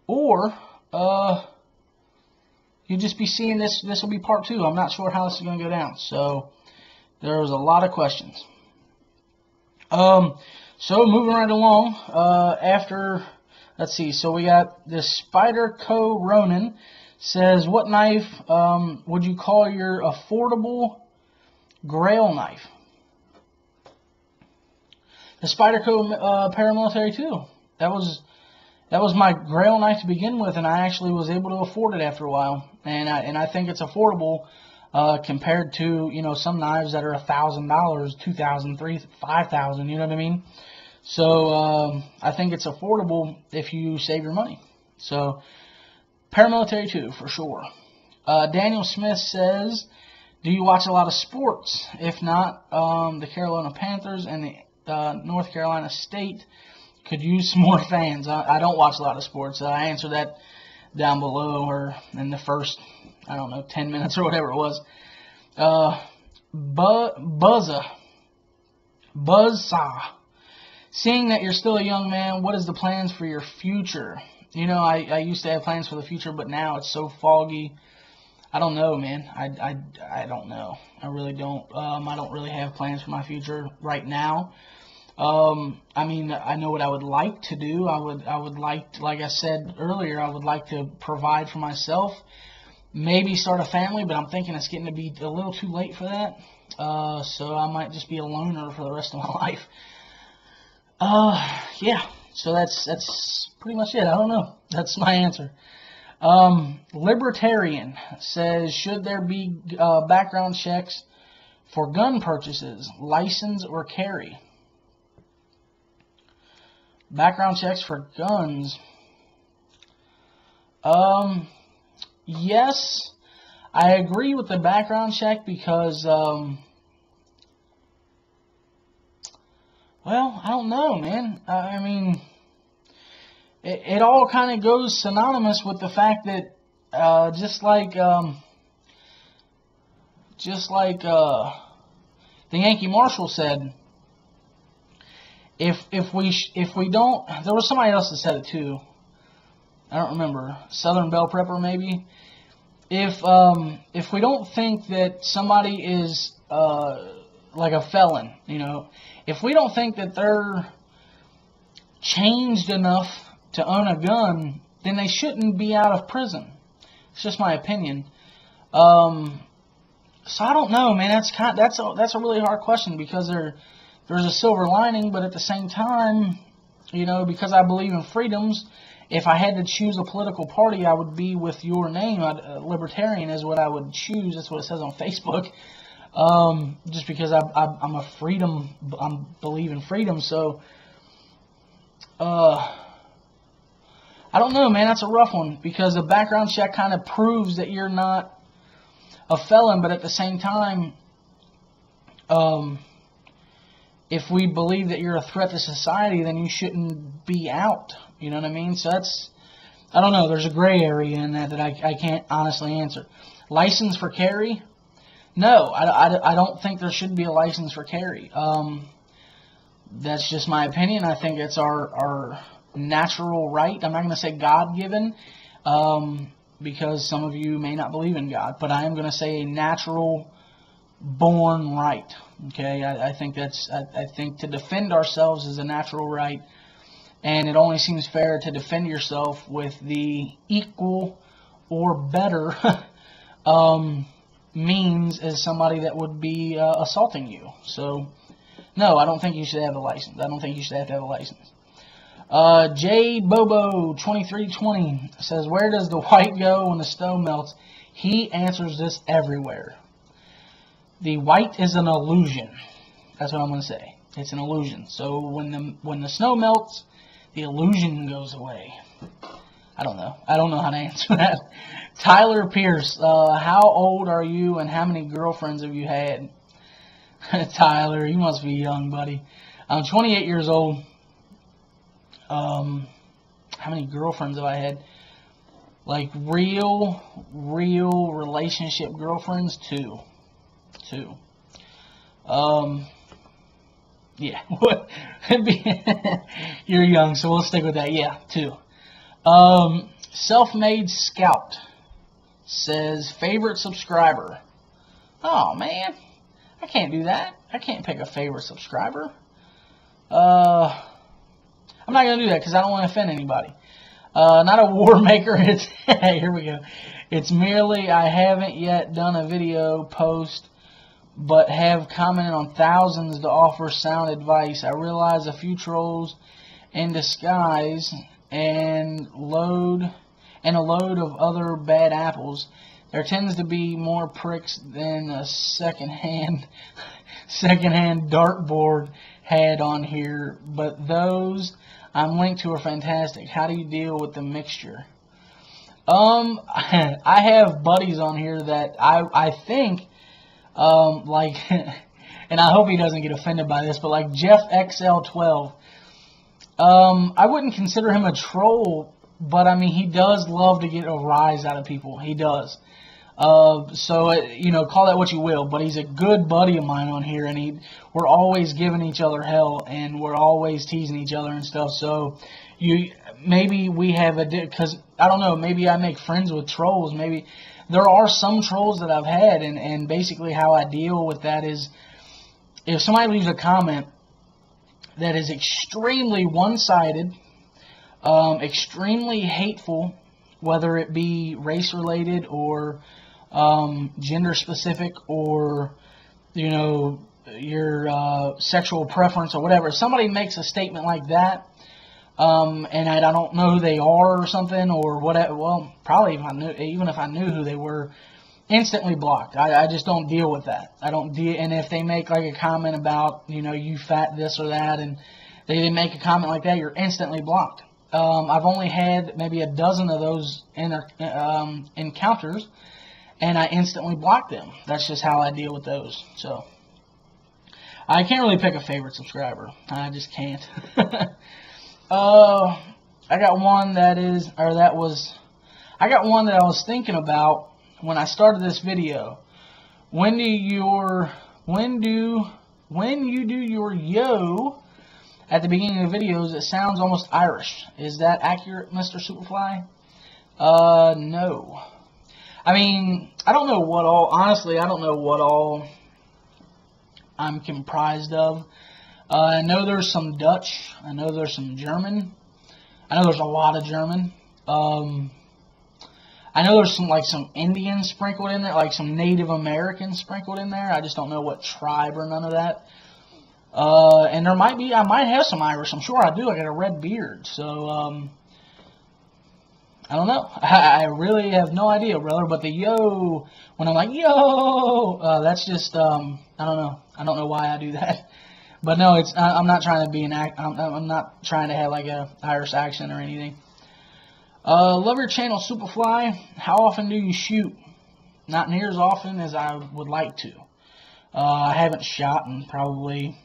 or you'll just be seeing this. This will be part 2. I'm not sure how this is going to go down. So there's a lot of questions. So moving right along, let's see, so we got this Spyderco Ronin says, what knife would you call your affordable grail knife? The Spyderco Paramilitary 2. That was my grail knife to begin with, and I actually was able to afford it after a while. And I think it's affordable compared to, you know, some knives that are $1,000, $2,000, $3,000, $5,000. You know what I mean? So I think it's affordable if you save your money. So Paramilitary 2 for sure. Daniel Smith says, do you watch a lot of sports? If not, the Carolina Panthers and the North Carolina State could use some more fans. I don't watch a lot of sports. I answered that down below or in the first, I don't know, 10 minutes or whatever it was. Buzzsaw. Seeing that you're still a young man, what is the plans for your future? You know, I used to have plans for the future, but now it's so foggy. I don't know, man. I don't know. I really don't. I don't really have plans for my future right now. I mean, I know what I would like to do. I would like I said earlier, I would like to provide for myself, maybe start a family, but I'm thinking it's getting to be a little too late for that. So I might just be a loner for the rest of my life. Yeah. So that's pretty much it. I don't know. That's my answer. Libertarian says, should there be background checks for gun purchases, license or carry? Background checks for guns. Yes, I agree with the background check because, well, I don't know, man. I mean, it all kind of goes synonymous with the fact that, just like the Yankee Marshal said, if we don't, there was somebody else that said it too. I don't remember. Southern Bell Prepper maybe. If we don't think that somebody is like a felon, you know, if we don't think that they're changed enough to own a gun, then they shouldn't be out of prison. It's just my opinion. So I don't know, man. That's a really hard question because there's a silver lining, but at the same time, you know, because I believe in freedoms, if I had to choose a political party, I would be with your name. Libertarian is what I would choose. That's what it says on Facebook. Just because I'm a freedom, I believe in freedom. So, I don't know, man. That's a rough one because a background check kind of proves that you're not a felon, but at the same time, if we believe that you're a threat to society, then you shouldn't be out. You know what I mean? So that's, I don't know. There's a gray area in that I can't honestly answer. License for carry? No, I don't think there should be a license for carry. That's just my opinion. I think it's our natural right. I'm not going to say God-given, because some of you may not believe in God, but I am going to say a natural born right. Okay, I think to defend ourselves is a natural right, and it only seems fair to defend yourself with the equal or better means as somebody that would be assaulting you. So, no, I don't think you should have a license. I don't think you should have to have a license. J Bobo 2320 says, where does the white go when the snow melts? He answers this everywhere. The white is an illusion. That's what I'm going to say. It's an illusion. So when the snow melts, the illusion goes away. I don't know. I don't know how to answer that. Tyler Pierce, how old are you and how many girlfriends have you had? Tyler, you must be young, buddy. I'm 28 years old. How many girlfriends have I had? Like real relationship girlfriends? Two. Yeah. You're young, so we'll stick with that. Yeah, two. Self-Made Scout says, favorite subscriber. Oh, man. I can't do that. I can't pick a favorite subscriber. I'm not going to do that because I don't want to offend anybody. Not a war maker. It's here we go. It's merely I haven't yet done a video post, but have commented on thousands to offer sound advice. I realize a few trolls in disguise and a load of other bad apples. There tends to be more pricks than a secondhand dartboard had on here, but those I'm linked to are fantastic. How do you deal with the mixture? I have buddies on here that I think like, and I hope he doesn't get offended by this, but like Jeff XL12, I wouldn't consider him a troll, but I mean he does love to get a rise out of people. He does. So you know, call that what you will, but he's a good buddy of mine on here, and we're always giving each other hell, and we're always teasing each other and stuff. So maybe we have because I don't know, maybe I make friends with trolls. Maybe there are some trolls that I've had, and basically how I deal with that is if somebody leaves a comment that is extremely one-sided, extremely hateful, whether it be race-related or gender specific, or you know, your sexual preference or whatever. If somebody makes a statement like that, and I don't know who they are or something, or whatever, well, probably even if I knew who they were, instantly blocked. I just don't deal with that. I don't deal. And if they make like a comment about, you know, you fat this or that, and they make a comment like that, you're instantly blocked. I've only had maybe a dozen of those encounters, and I instantly block them. That's just how I deal with those. So I can't really pick a favorite subscriber. I just can't. I got one that I got one that I was thinking about when I started this video. When you do your yo at the beginning of the videos, it sounds almost Irish. Is that accurate, Mr. Superfly? No. I mean, I don't know what all, honestly, I don't know what all I'm comprised of. I know there's some Dutch. I know there's some German. I know there's a lot of German. I know there's some Indian sprinkled in there, like some Native American sprinkled in there. I just don't know what tribe or none of that. And there might be, I might have some Irish. I'm sure I do. I got a red beard. So, I don't know. I really have no idea, brother. But the yo, when I'm like, yo, that's just, I don't know. I don't know why I do that. But no, it's, I'm not trying to be I'm not trying to have like a Irish accent or anything. Love your channel, Superfly. How often do you shoot? Not near as often as I would like to. I haven't shot in probably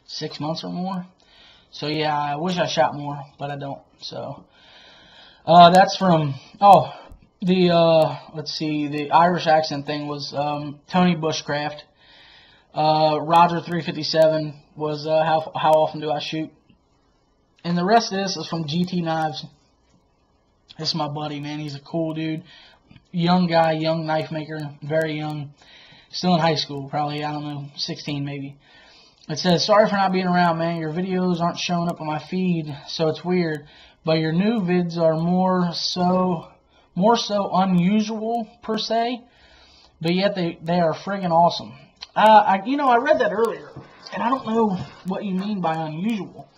6 months or more. So yeah, I wish I shot more, but I don't. So that's from, let's see, the Irish accent thing was Tony Bushcraft. Roger 357 was how often do I shoot? And the rest of this is from GT Knives. This is my buddy, man. He's a cool dude. Young guy, young knife maker, very young. Still in high school, probably, I don't know, 16 maybe. It says, sorry for not being around, man. Your videos aren't showing up on my feed, so it's weird. But your new vids are more so unusual, per se. But yet they are friggin' awesome. I read that earlier, and I don't know what you mean by unusual.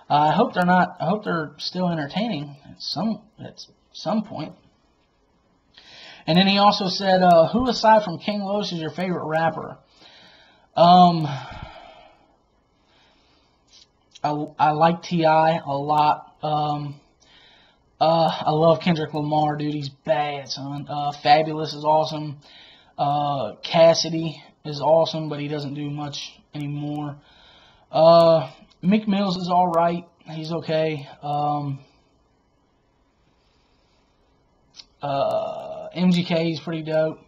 I hope they're still entertaining at some point. And then he also said, who aside from King Los is your favorite rapper? I like T.I. a lot. I love Kendrick Lamar, dude. He's bad, son. Fabulous is awesome. Cassidy is awesome, but he doesn't do much anymore. Meek Mills is all right. He's okay. MGK is pretty dope.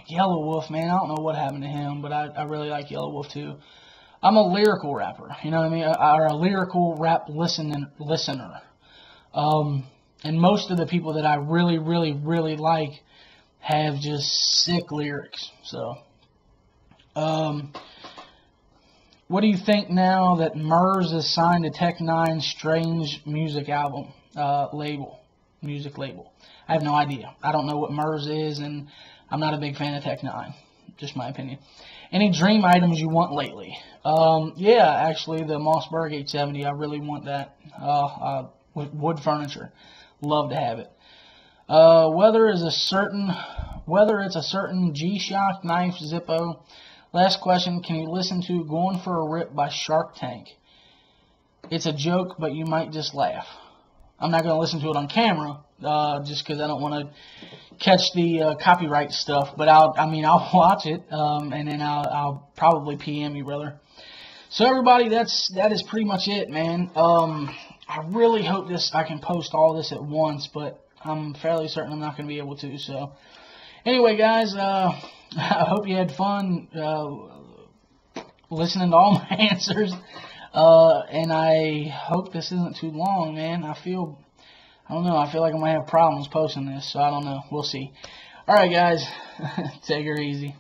Yellow Wolf, man, I don't know what happened to him, but I really like Yellow Wolf too. I'm a lyrical rapper, you know what I mean, or a lyrical rap listener. And most of the people that I really, really, really like have just sick lyrics. So, what do you think now that Murs is signed to Tech Nine's Strange Music music label? I have no idea. I don't know what Murs is, and I'm not a big fan of Tech Nine. Just my opinion. Any dream items you want lately? Yeah, actually, the Mossberg 870. I really want that. With wood furniture. Love to have it. Whether it's a certain G-Shock knife Zippo. Last question. Can you listen to Going for a Rip by Shark Tank? It's a joke, but you might just laugh. I'm not going to listen to it on camera, just because I don't want to catch the copyright stuff. But I'll watch it, and then I'll probably PM you, brother. So everybody, that is pretty much it, man. I really hope I can post all this at once, but I'm fairly certain I'm not going to be able to. So anyway, guys, I hope you had fun listening to all my answers. And I hope this isn't too long, man. I don't know, I feel like I might have problems posting this, so I don't know. We'll see. Alright, guys, take her easy.